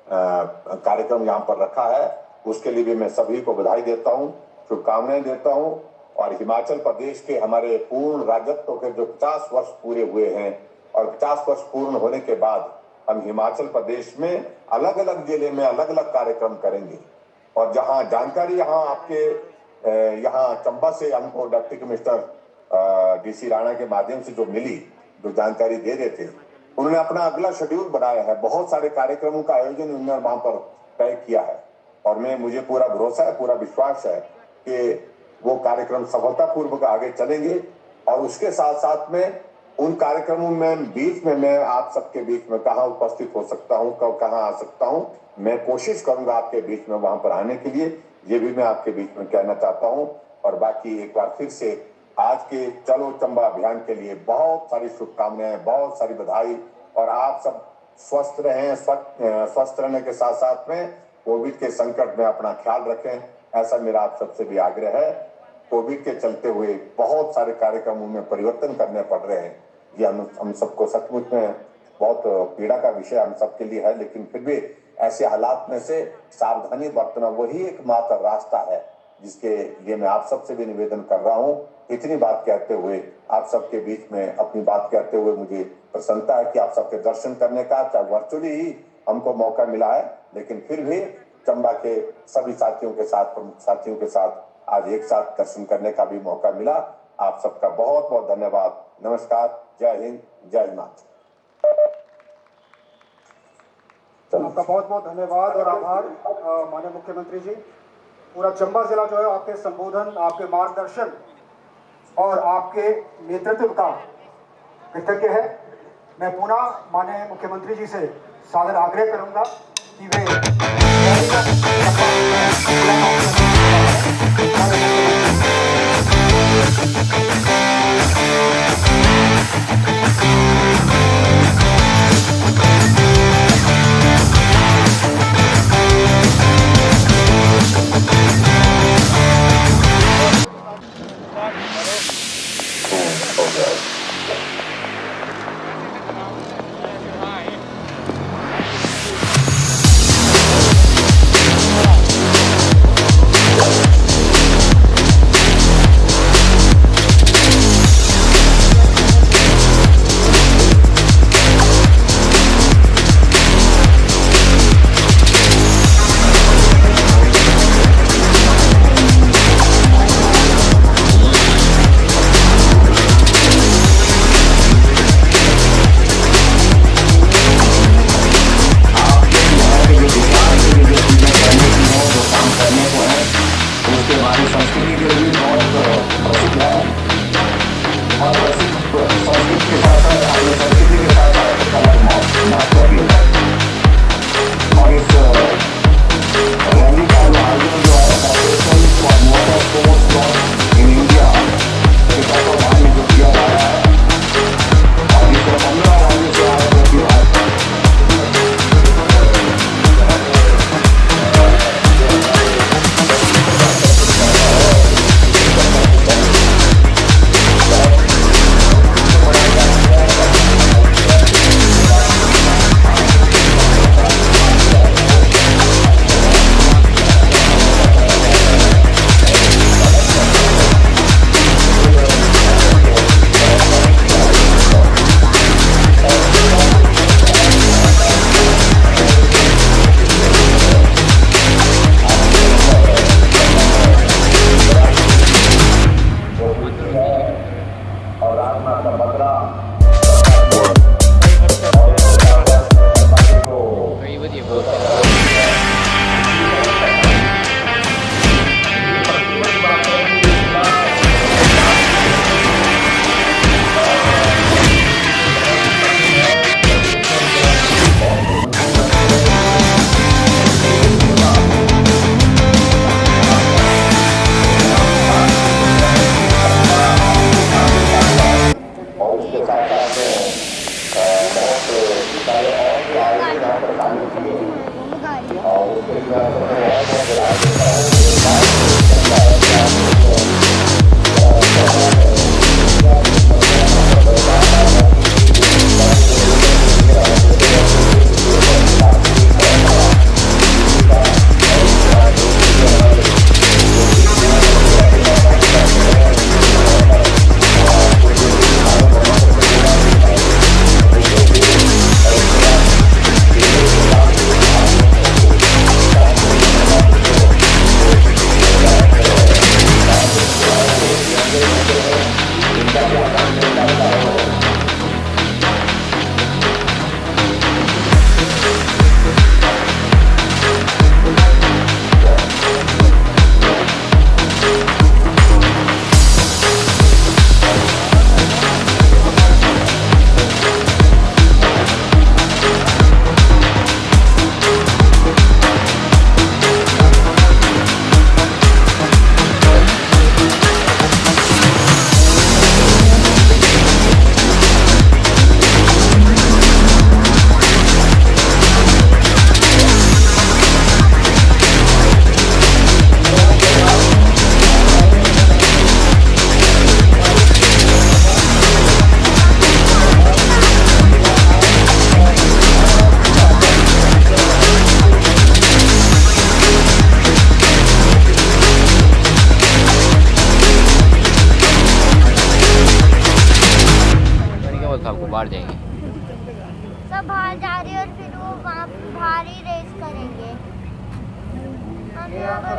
कार्यक्रम यहाँ पर रखा है, उसके लिए भी मैं सभी को बधाई देता हूँ, शुभकामनाएं देता हूँ। और हिमाचल प्रदेश के हमारे पूर्ण राजत्व के जो 50 वर्ष पूरे हुए हैं और 50 वर्ष पूर्ण होने के बाद हम हिमाचल प्रदेश में अलग अलग जिले में अलग अलग कार्यक्रम करेंगे। और जहां जानकारी यहाँ आपके यहाँ चंबा से हमको डिप्टी कमिश्नर डीसी राणा के माध्यम से जो मिली, जो जानकारी दे रहे थे, उन्होंने अपना अगला शेड्यूल बनाया है। बहुत सारे कार्यक्रमों का आयोजन उन्होंने वहां पर तय किया है और मुझे पूरा भरोसा है, पूरा विश्वास है कि वो कार्यक्रम सफलतापूर्वक आगे चलेंगे। और उसके साथ साथ में उन कार्यक्रमों में बीच में मैं आप सबके बीच में कहाँ उपस्थित हो सकता हूँ, कब कहाँ आ सकता हूँ, मैं कोशिश करूंगा आपके बीच में वहां पर आने के लिए, ये भी मैं आपके बीच में कहना चाहता हूँ। और बाकी एक बार फिर से आज के चलो चंबा अभियान के लिए बहुत सारी शुभकामनाएं, बहुत सारी बधाई। और आप सब स्वस्थ रहें, स्वस्थ रहने के साथ साथ में कोविड के संकट में अपना ख्याल रखें, ऐसा मेरा आप सबसे भी आग्रह है। कोविड के चलते हुए बहुत सारे कार्यक्रमों में परिवर्तन करने पड़ रहे हैं, ये हम सबको सचमुच में बहुत पीड़ा का विषय हम सबके लिए है, लेकिन फिर भी ऐसे हालात में से सावधानी बरतना वही एकमात्र रास्ता है जिसके लिए मैं आप सबसे भी निवेदन कर रहा हूँ। इतनी बात कहते हुए आप सबके बीच में अपनी बात कहते हुए मुझे प्रसन्नता है कि आप सबके दर्शन करने का, चाहे वर्चुअली ही हमको मौका मिला है, लेकिन फिर भी चंबा के सभी साथियों के साथ, प्रमुख साथियों के साथ आज एक साथ दर्शन करने का भी मौका मिला। आप सबका बहुत बहुत धन्यवाद। नमस्कार, जय हिंद, जय हिमाचल। आपका बहुत बहुत धन्यवाद और आभार माननीय मुख्यमंत्री जी। पूरा चंबा जिला जो है आपके संबोधन, आपके मार्गदर्शन और आपके नेतृत्व का कृतज्ञ है। मैं पुनः माननीय मुख्यमंत्री जी से सादर आग्रह करूंगा कि बाहर जाएंगे, सब बाहर जा रहे हैं और फिर वो वहाँ बाहर ही रेस करेंगे। हम यहाँ पर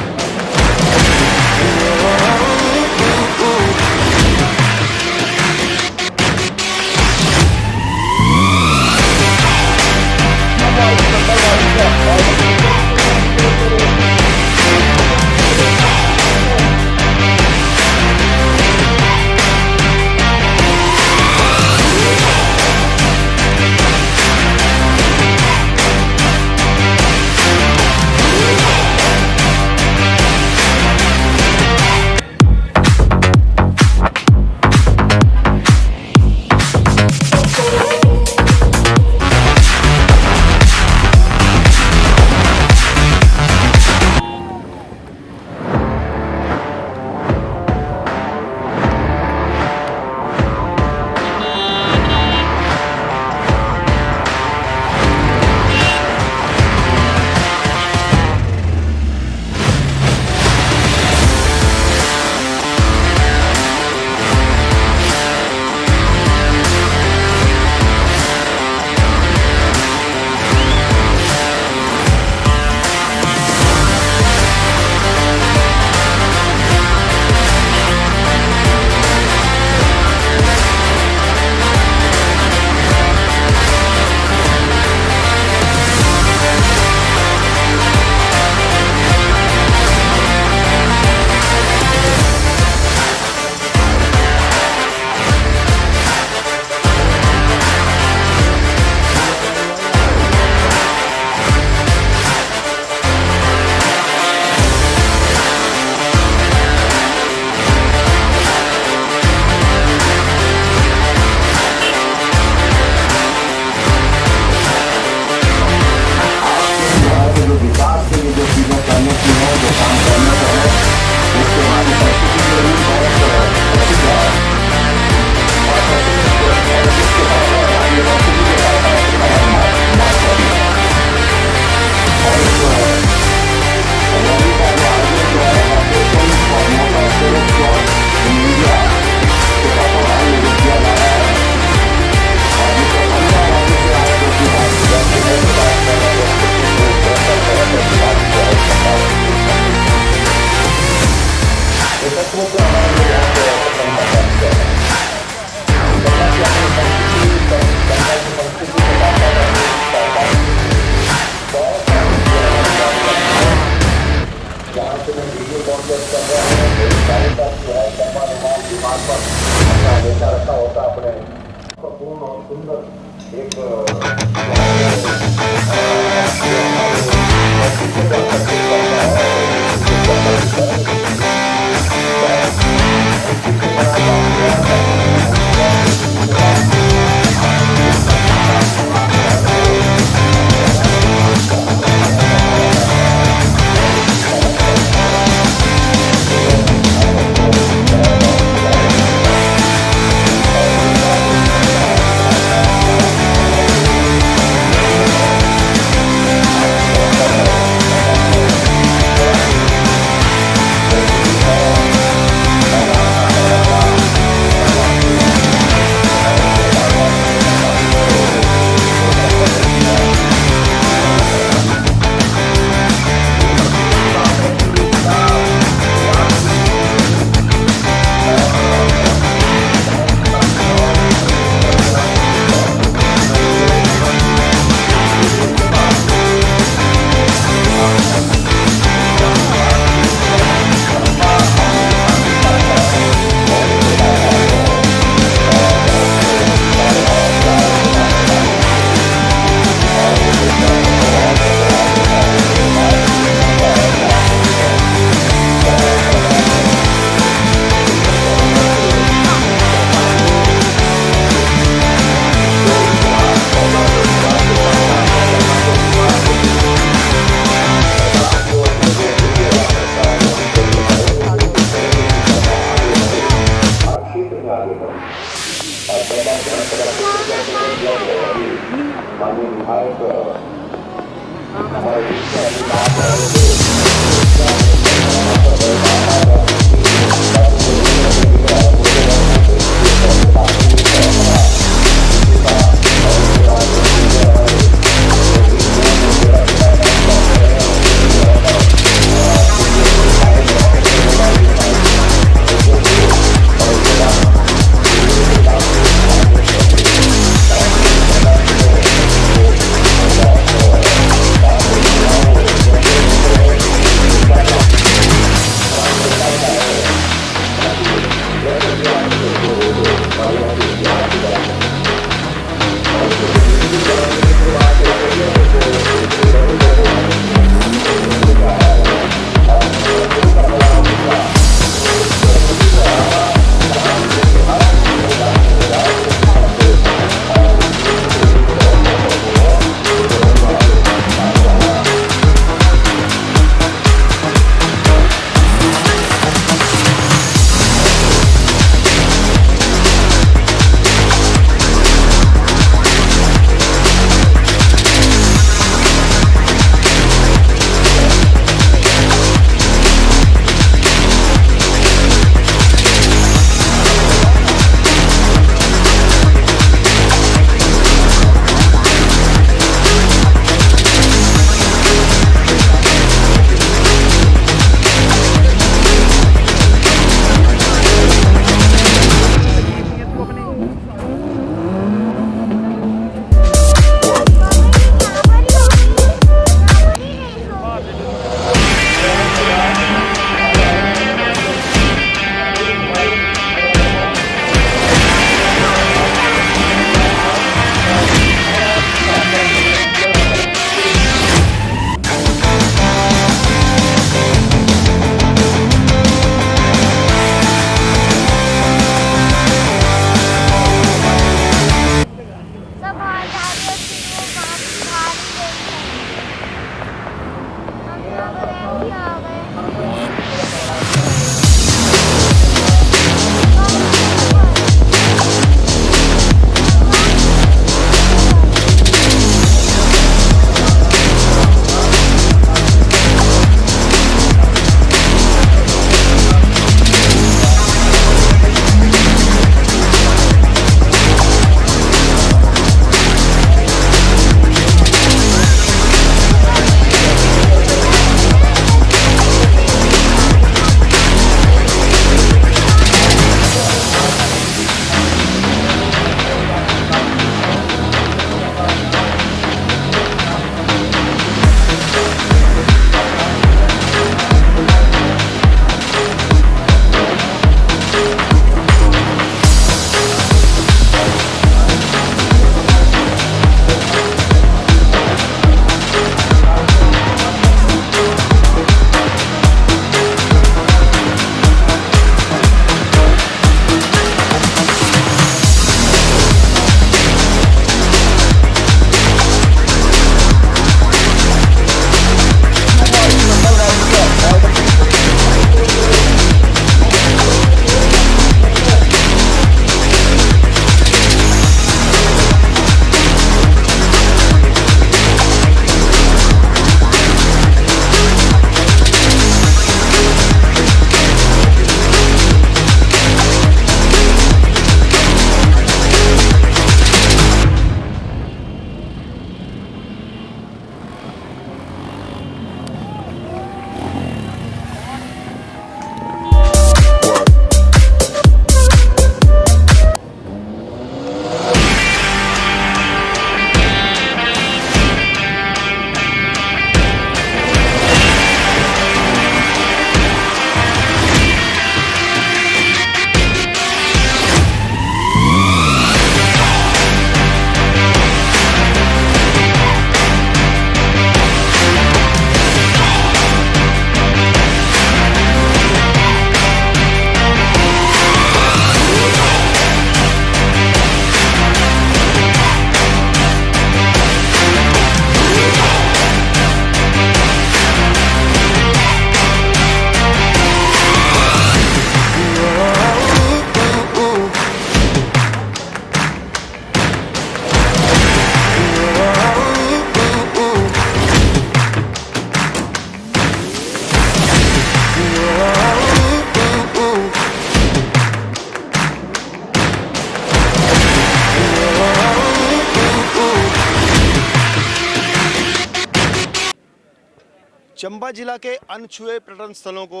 चंबा जिला के अनछुए पर्यटन स्थलों को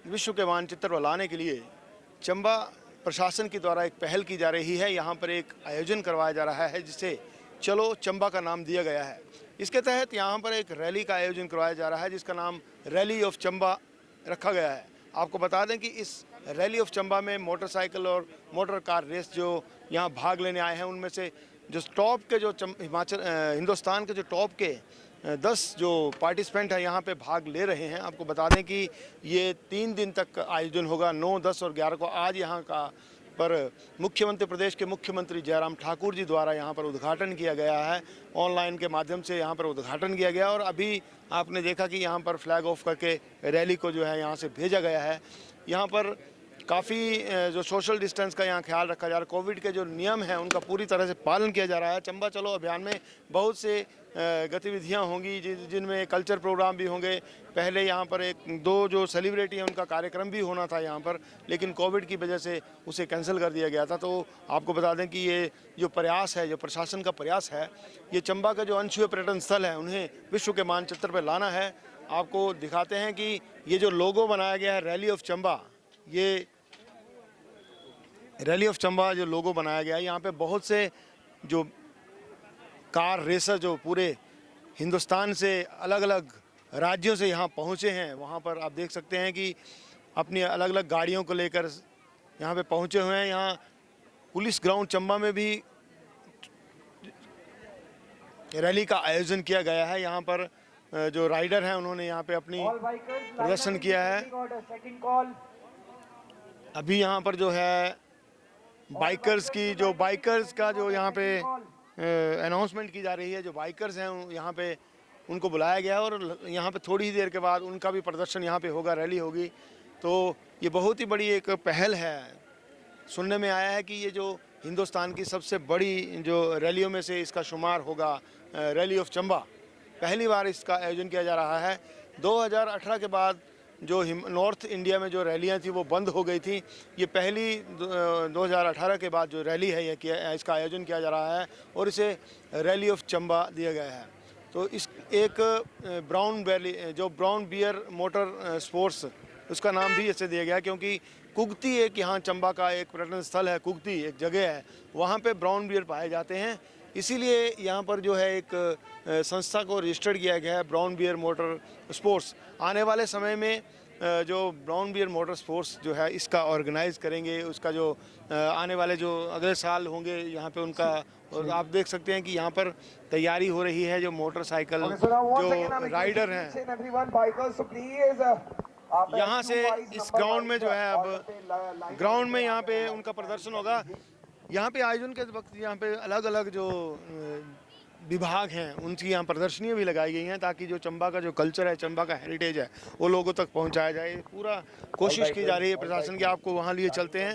विश्व के मानचित्र पर लाने के लिए चंबा प्रशासन के द्वारा एक पहल की जा रही है। यहाँ पर एक आयोजन करवाया जा रहा है जिसे चलो चंबा का नाम दिया गया है। इसके तहत यहाँ पर एक रैली का आयोजन करवाया जा रहा है जिसका नाम रैली ऑफ चंबा रखा गया है। आपको बता दें कि इस रैली ऑफ चंबा में मोटरसाइकिल और मोटर कार रेस जो यहाँ भाग लेने आए हैं उनमें से जो टॉप के जो हिंदुस्तान के जो टॉप के 10 जो पार्टिसिपेंट हैं यहाँ पे भाग ले रहे हैं। आपको बता दें कि ये 3 दिन तक आयोजन होगा, 9, 10 और 11 को। आज यहाँ का पर मुख्यमंत्री, प्रदेश के मुख्यमंत्री जयराम ठाकुर जी द्वारा यहाँ पर उद्घाटन किया गया है। ऑनलाइन के माध्यम से यहाँ पर उद्घाटन किया गया और अभी आपने देखा कि यहाँ पर फ्लैग ऑफ करके रैली को जो है यहाँ से भेजा गया है। यहाँ पर काफ़ी जो सोशल डिस्टेंस का यहाँ ख्याल रखा जा रहा है, कोविड के जो नियम हैं उनका पूरी तरह से पालन किया जा रहा है। चंबा चलो अभियान में बहुत से गतिविधियाँ होंगी जिनमें कल्चर प्रोग्राम भी होंगे। पहले यहाँ पर 1-2 जो सेलिब्रिटी हैं उनका कार्यक्रम भी होना था यहाँ पर, लेकिन कोविड की वजह से उसे कैंसिल कर दिया गया था। तो आपको बता दें कि ये जो प्रयास है, जो प्रशासन का प्रयास है, ये चंबा का जो अनछुए पर्यटन स्थल है उन्हें विश्व के मानचित्र पर लाना है। आपको दिखाते हैं कि ये जो लोगो बनाया गया है रैली ऑफ चंबा, ये रैली ऑफ चंबा जो लोगो बनाया गया है, यहाँ पे बहुत से जो कार रेसर जो पूरे हिंदुस्तान से अलग अलग राज्यों से यहाँ पहुँचे हैं। वहाँ पर आप देख सकते हैं कि अपनी अलग अलग गाड़ियों को लेकर यहाँ पे पहुँचे हुए हैं। यहाँ पुलिस ग्राउंड चंबा में भी रैली का आयोजन किया गया है। यहाँ पर जो राइडर हैं उन्होंने यहाँ पे अपनी प्रदर्शन किया है। अभी यहाँ पर जो है बाइकर्स का जो यहाँ पे अनाउंसमेंट की जा रही है। जो बाइकर्स हैं यहाँ पे उनको बुलाया गया और यहाँ पे थोड़ी ही देर के बाद उनका भी प्रदर्शन यहाँ पे होगा, रैली होगी। तो ये बहुत ही बड़ी एक पहल है। सुनने में आया है कि ये जो हिंदुस्तान की सबसे बड़ी जो रैलियों में से इसका शुमार होगा, रैली ऑफ चंबा। पहली बार इसका आयोजन किया जा रहा है। 2018 के बाद जो नॉर्थ इंडिया में जो रैलियां थी वो बंद हो गई थी। ये पहली 2018 के बाद जो रैली है ये इसका आयोजन किया जा रहा है और इसे रैली ऑफ चंबा दिया गया है। तो इस एक ब्राउन बियर मोटर स्पोर्ट्स, उसका नाम भी इसे दिया गया क्योंकि कुगती एक यहाँ चंबा का एक पर्यटन स्थल है। कुगती एक जगह है, वहाँ पे ब्राउन बियर पाए जाते हैं, इसीलिए यहाँ पर जो है एक संस्था को रजिस्टर्ड किया गया है, ब्राउन बियर मोटर स्पोर्ट्स। आने वाले समय में जो ब्राउन बियर मोटर स्पोर्ट्स जो है इसका ऑर्गेनाइज करेंगे। उसका जो आने वाले जो अगले साल होंगे यहाँ पे उनका, और आप देख सकते हैं कि यहाँ पर तैयारी हो रही है। जो मोटरसाइकिल जो राइडर हैं यहाँ से इस ग्राउंड में जो है, अब ग्राउंड में यहाँ पे उनका प्रदर्शन होगा। यहाँ पे आयोजन के वक्त यहाँ पे अलग अलग जो विभाग हैं उनकी यहाँ प्रदर्शनियाँ भी लगाई गई हैं ताकि जो चंबा का जो कल्चर है, चंबा का हेरिटेज है, वो लोगों तक पहुँचाया जाए। पूरा कोशिश की जा रही है प्रशासन की। आपको वहाँ लिए चलते हैं।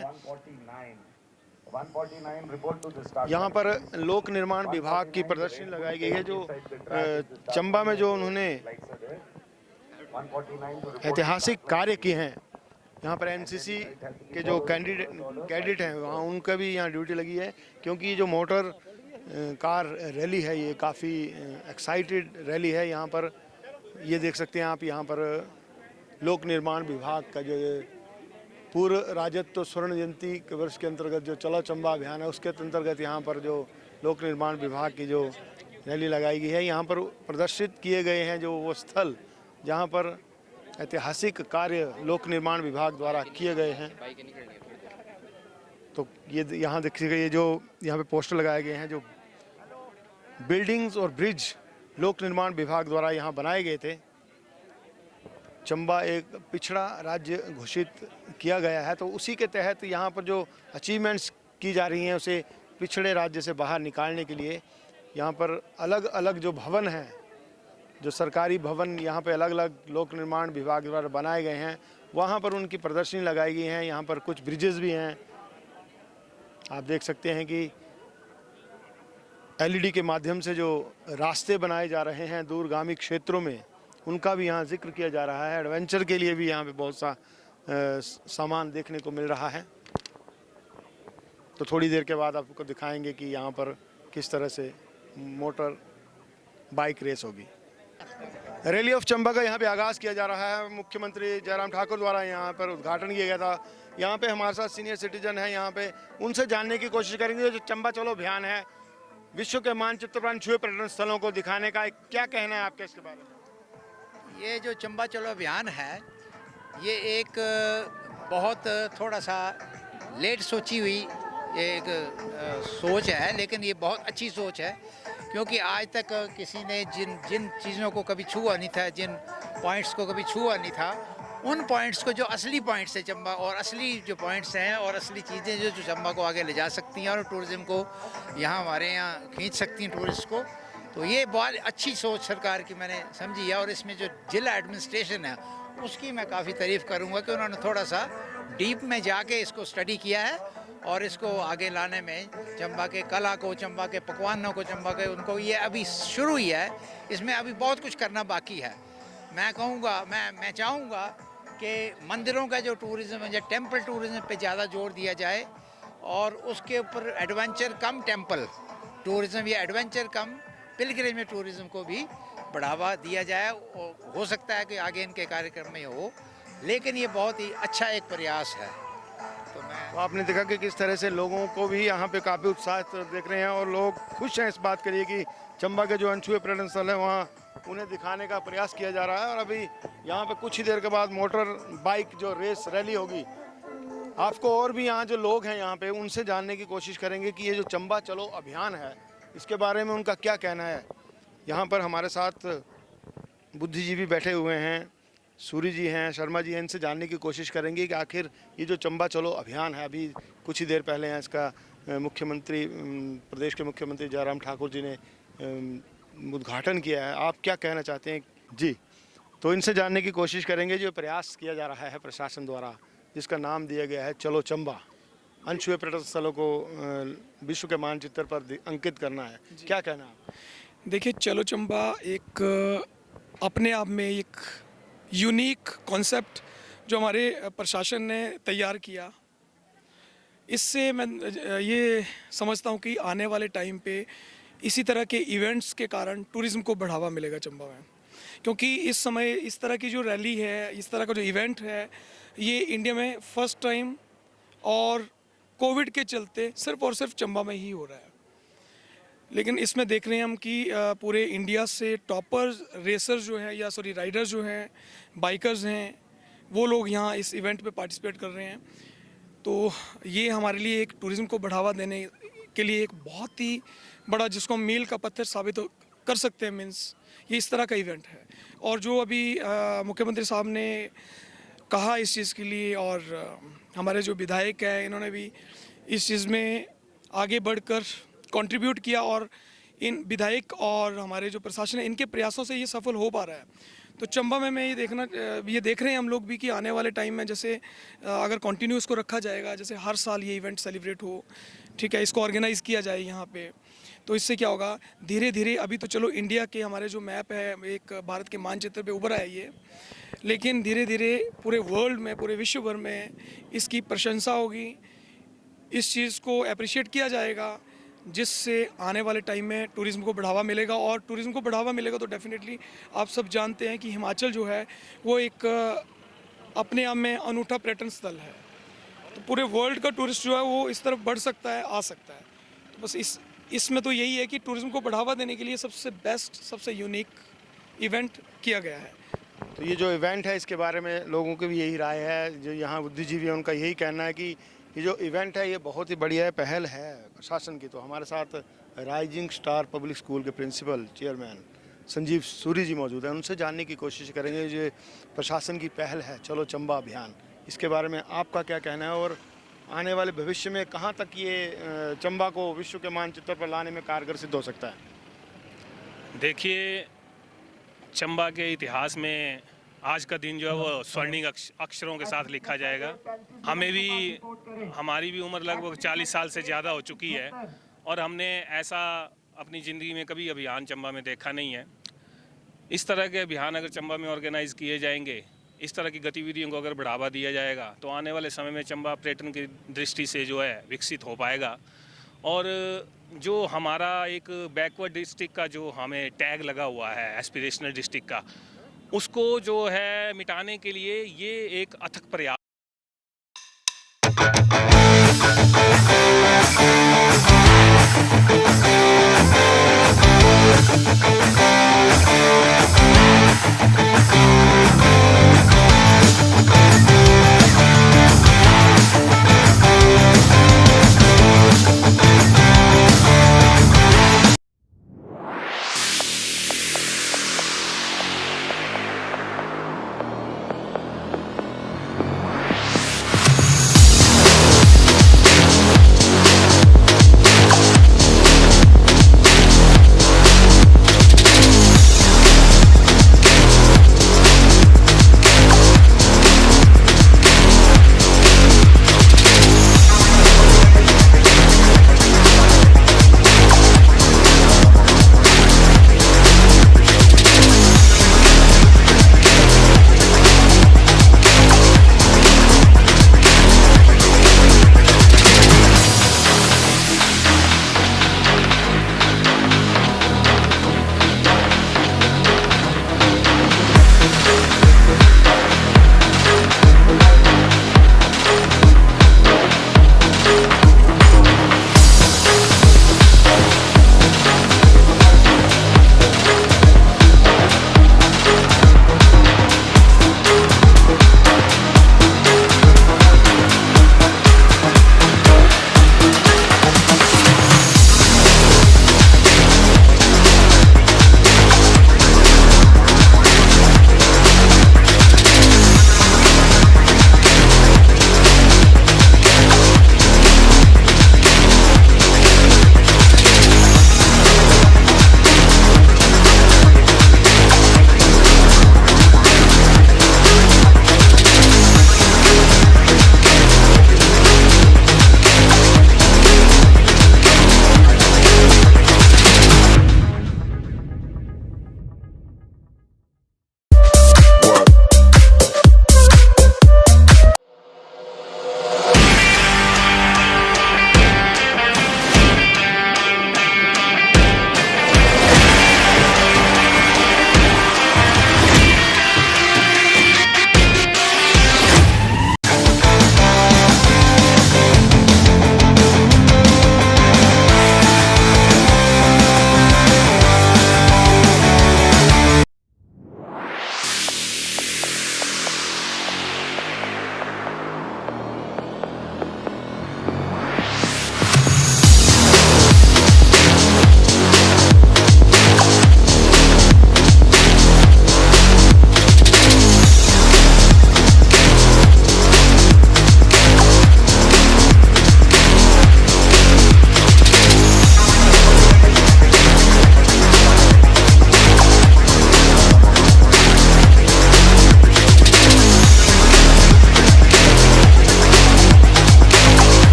यहाँ पर लोक निर्माण विभाग की प्रदर्शनी लगाई गई है जो चंबा में जो उन्होंने ऐतिहासिक कार्य किए हैं। यहाँ पर एनसीसी के जो कैडेट हैं वहाँ उनका भी यहाँ ड्यूटी लगी है क्योंकि जो मोटर कार रैली है ये काफ़ी एक्साइटेड रैली है। यहाँ पर ये देख सकते हैं आप, यहाँ पर लोक निर्माण विभाग का जो ये पूर्व राजत्व स्वर्ण जयंती के वर्ष के अंतर्गत जो चलो चंबा अभियान है उसके अंतर्गत यहाँ पर जो लोक निर्माण विभाग की जो रैली लगाई गई है। यहाँ पर प्रदर्शित किए गए हैं जो वो स्थल जहाँ पर ऐतिहासिक कार्य लोक निर्माण विभाग द्वारा किए गए हैं। तो ये यहाँ देखिएगा, ये जो यहाँ पे पोस्टर लगाए गए हैं जो बिल्डिंग्स और ब्रिज लोक निर्माण विभाग द्वारा यहाँ बनाए गए थे। चंबा एक पिछड़ा राज्य घोषित किया गया है तो उसी के तहत यहाँ पर जो अचीवमेंट्स की जा रही हैं उसे पिछड़े राज्य से बाहर निकालने के लिए यहाँ पर अलग अलग जो भवन हैं, जो सरकारी भवन यहाँ पे अलग अलग लोक निर्माण विभाग द्वारा बनाए गए हैं, वहाँ पर उनकी प्रदर्शनी लगाई गई है। यहाँ पर कुछ ब्रिजेस भी हैं। आप देख सकते हैं कि एलईडी के माध्यम से जो रास्ते बनाए जा रहे हैं दूरगामी क्षेत्रों में, उनका भी यहाँ जिक्र किया जा रहा है। एडवेंचर के लिए भी यहाँ पे बहुत सा सामान देखने को मिल रहा है। तो थोड़ी देर के बाद आपको दिखाएंगे कि यहाँ पर किस तरह से मोटर बाइक रेस होगी। रैली ऑफ चंबा का यहाँ पे आगाज़ किया जा रहा है। मुख्यमंत्री जयराम ठाकुर द्वारा यहाँ पर उद्घाटन किया गया था। यहाँ पे हमारे साथ सीनियर सिटीजन हैं, यहाँ पे उनसे जानने की कोशिश करेंगे जो चंबा चलो अभियान है, विश्व के मानचित्र पर अनछुए पर्यटन स्थलों को दिखाने का, क्या कहना है आपका इसके बारे में? ये जो चंबा चलो अभियान है, ये एक बहुत थोड़ा सा लेट सोची हुई एक सोच है, लेकिन ये बहुत अच्छी सोच है, क्योंकि आज तक किसी ने जिन चीज़ों को कभी छुआ नहीं था, जिन पॉइंट्स को कभी छुआ नहीं था, उन पॉइंट्स को, जो असली पॉइंट्स है चंबा, और असली जो पॉइंट्स हैं और असली चीज़ें जो चंबा को आगे ले जा सकती हैं और टूरिज़्म को यहाँ हमारे यहाँ खींच सकती हैं टूरिस्ट को, तो ये बहुत अच्छी सोच सरकार की मैंने समझी है। और इसमें जो जिला एडमिनिस्ट्रेशन है उसकी मैं काफ़ी तारीफ़ करूँगा कि उन्होंने थोड़ा सा डीप में जाके इसको स्टडी किया है और इसको आगे लाने में चंबा के कला को, चंबा के पकवानों को, चंबा के उनको, ये अभी शुरू ही है, इसमें अभी बहुत कुछ करना बाकी है। मैं कहूँगा, मैं चाहूँगा कि मंदिरों का जो टूरिज़्म है, जो टेम्पल टूरिज़्म पे ज़्यादा जोर दिया जाए और उसके ऊपर एडवेंचर कम टेम्पल टूरिज़्म या एडवेंचर कम पिलग्रिमेज टूरिज़्म को भी बढ़ावा दिया जाए। हो सकता है कि आगे इनके कार्यक्रम में हो, लेकिन ये बहुत ही अच्छा एक प्रयास है। तो आपने देखा कि किस तरह से लोगों को भी यहाँ पे काफ़ी उत्साह देख रहे हैं और लोग खुश हैं इस बात के लिए कि चंबा के जो अनछुए पर्यटन स्थल है वहाँ उन्हें दिखाने का प्रयास किया जा रहा है। और अभी यहाँ पे कुछ ही देर के बाद मोटर बाइक जो रेस रैली होगी। आपको और भी यहाँ जो लोग हैं यहाँ पे उनसे जानने की कोशिश करेंगे कि ये जो चंबा चलो अभियान है इसके बारे में उनका क्या कहना है। यहाँ पर हमारे साथ बुद्धिजीवी बैठे हुए हैं, सूरी जी हैं, शर्मा जी हैं, इनसे जानने की कोशिश करेंगे कि आखिर ये जो चंबा चलो अभियान है, अभी कुछ ही देर पहले हैं इसका मुख्यमंत्री, प्रदेश के मुख्यमंत्री जयराम ठाकुर जी ने उद्घाटन किया है। आप क्या कहना चाहते हैं जी? तो इनसे जानने की कोशिश करेंगे जो प्रयास किया जा रहा है प्रशासन द्वारा, जिसका नाम दिया गया है चलो चंबा, अनछुए पर्यटन स्थलों को विश्व के मानचित्र पर अंकित करना है। क्या कहना है? देखिए, चलो चंबा एक अपने आप में एक यूनिक कॉन्सेप्ट जो हमारे प्रशासन ने तैयार किया, इससे मैं ये समझता हूँ कि आने वाले टाइम पे इसी तरह के इवेंट्स के कारण टूरिज़्म को बढ़ावा मिलेगा चंबा में, क्योंकि इस समय इस तरह की जो रैली है, इस तरह का जो इवेंट है, ये इंडिया में फर्स्ट टाइम और कोविड के चलते सिर्फ और सिर्फ चंबा में ही हो रहा है। लेकिन इसमें देख रहे हैं हम कि पूरे इंडिया से टॉपर्स रेसर्स जो हैं, या सॉरी राइडर्स जो हैं, बाइकर्स हैं, वो लोग यहाँ इस इवेंट पे पार्टिसिपेट कर रहे हैं। तो ये हमारे लिए एक टूरिज़्म को बढ़ावा देने के लिए एक बहुत ही बड़ा, जिसको हम मील का पत्थर साबित कर सकते हैं, मीन्स ये इस तरह का इवेंट है। और जो अभी मुख्यमंत्री साहब ने कहा इस चीज़ के लिए, और हमारे जो विधायक हैं इन्होंने भी इस चीज़ में आगे बढ़कर कंट्रीब्यूट किया, और इन विधायक और हमारे जो प्रशासन है, इनके प्रयासों से ये सफल हो पा रहा है। तो चंबा में मैं ये देख रहे हैं हम लोग भी कि आने वाले टाइम में जैसे अगर कंटिन्यू इसको रखा जाएगा, जैसे हर साल ये इवेंट सेलिब्रेट हो, ठीक है, इसको ऑर्गेनाइज़ किया जाए यहाँ पे, तो इससे क्या होगा, धीरे धीरे, अभी तो चलो इंडिया के हमारे जो मैप है, एक भारत के मानचित्र पे उभरा है ये, लेकिन धीरे धीरे पूरे वर्ल्ड में, पूरे विश्व भर में इसकी प्रशंसा होगी, इस चीज़ को अप्रिशिएट किया जाएगा, जिससे आने वाले टाइम में टूरिज़्म को बढ़ावा मिलेगा। और टूरिज़्म को बढ़ावा मिलेगा तो डेफिनेटली आप सब जानते हैं कि हिमाचल जो है वो एक अपने आप में अनूठा पर्यटन स्थल है, तो पूरे वर्ल्ड का टूरिस्ट जो है वो इस तरफ बढ़ सकता है, आ सकता है। तो बस इसमें तो यही है कि टूरिज़्म को बढ़ावा देने के लिए सबसे बेस्ट, सबसे यूनिक इवेंट किया गया है। तो ये जो इवेंट है इसके बारे में लोगों की भी यही राय है, जो यहाँ बुद्धिजीवी हैं उनका यही कहना है कि ये जो इवेंट है ये बहुत ही बढ़िया पहल है प्रशासन की। तो हमारे साथ राइजिंग स्टार पब्लिक स्कूल के प्रिंसिपल चेयरमैन संजीव सूरी जी मौजूद हैं, उनसे जानने की कोशिश करेंगे जो प्रशासन की पहल है चलो चंबा अभियान, इसके बारे में आपका क्या कहना है, और आने वाले भविष्य में कहाँ तक ये चंबा को विश्व के मानचित्र पर लाने में कारगर सिद्ध हो सकता है? देखिए, चंबा के इतिहास में आज का दिन जो है वो स्वर्णिम अक्षरों के साथ लिखा जाएगा। हमारी भी उम्र लगभग 40 साल से ज़्यादा हो चुकी है और हमने ऐसा अपनी ज़िंदगी में कभी अभियान चंबा में देखा नहीं है। इस तरह के अभियान अगर चंबा में ऑर्गेनाइज़ किए जाएंगे, इस तरह की गतिविधियों को अगर बढ़ावा दिया जाएगा, तो आने वाले समय में चंबा पर्यटन की दृष्टि से जो है विकसित हो पाएगा। और जो हमारा एक बैकवर्ड डिस्ट्रिक्ट का जो हमें टैग लगा हुआ है एस्पिरेशनल डिस्ट्रिक्ट का, उसको जो है मिटाने के लिए ये एक अथक प्रयास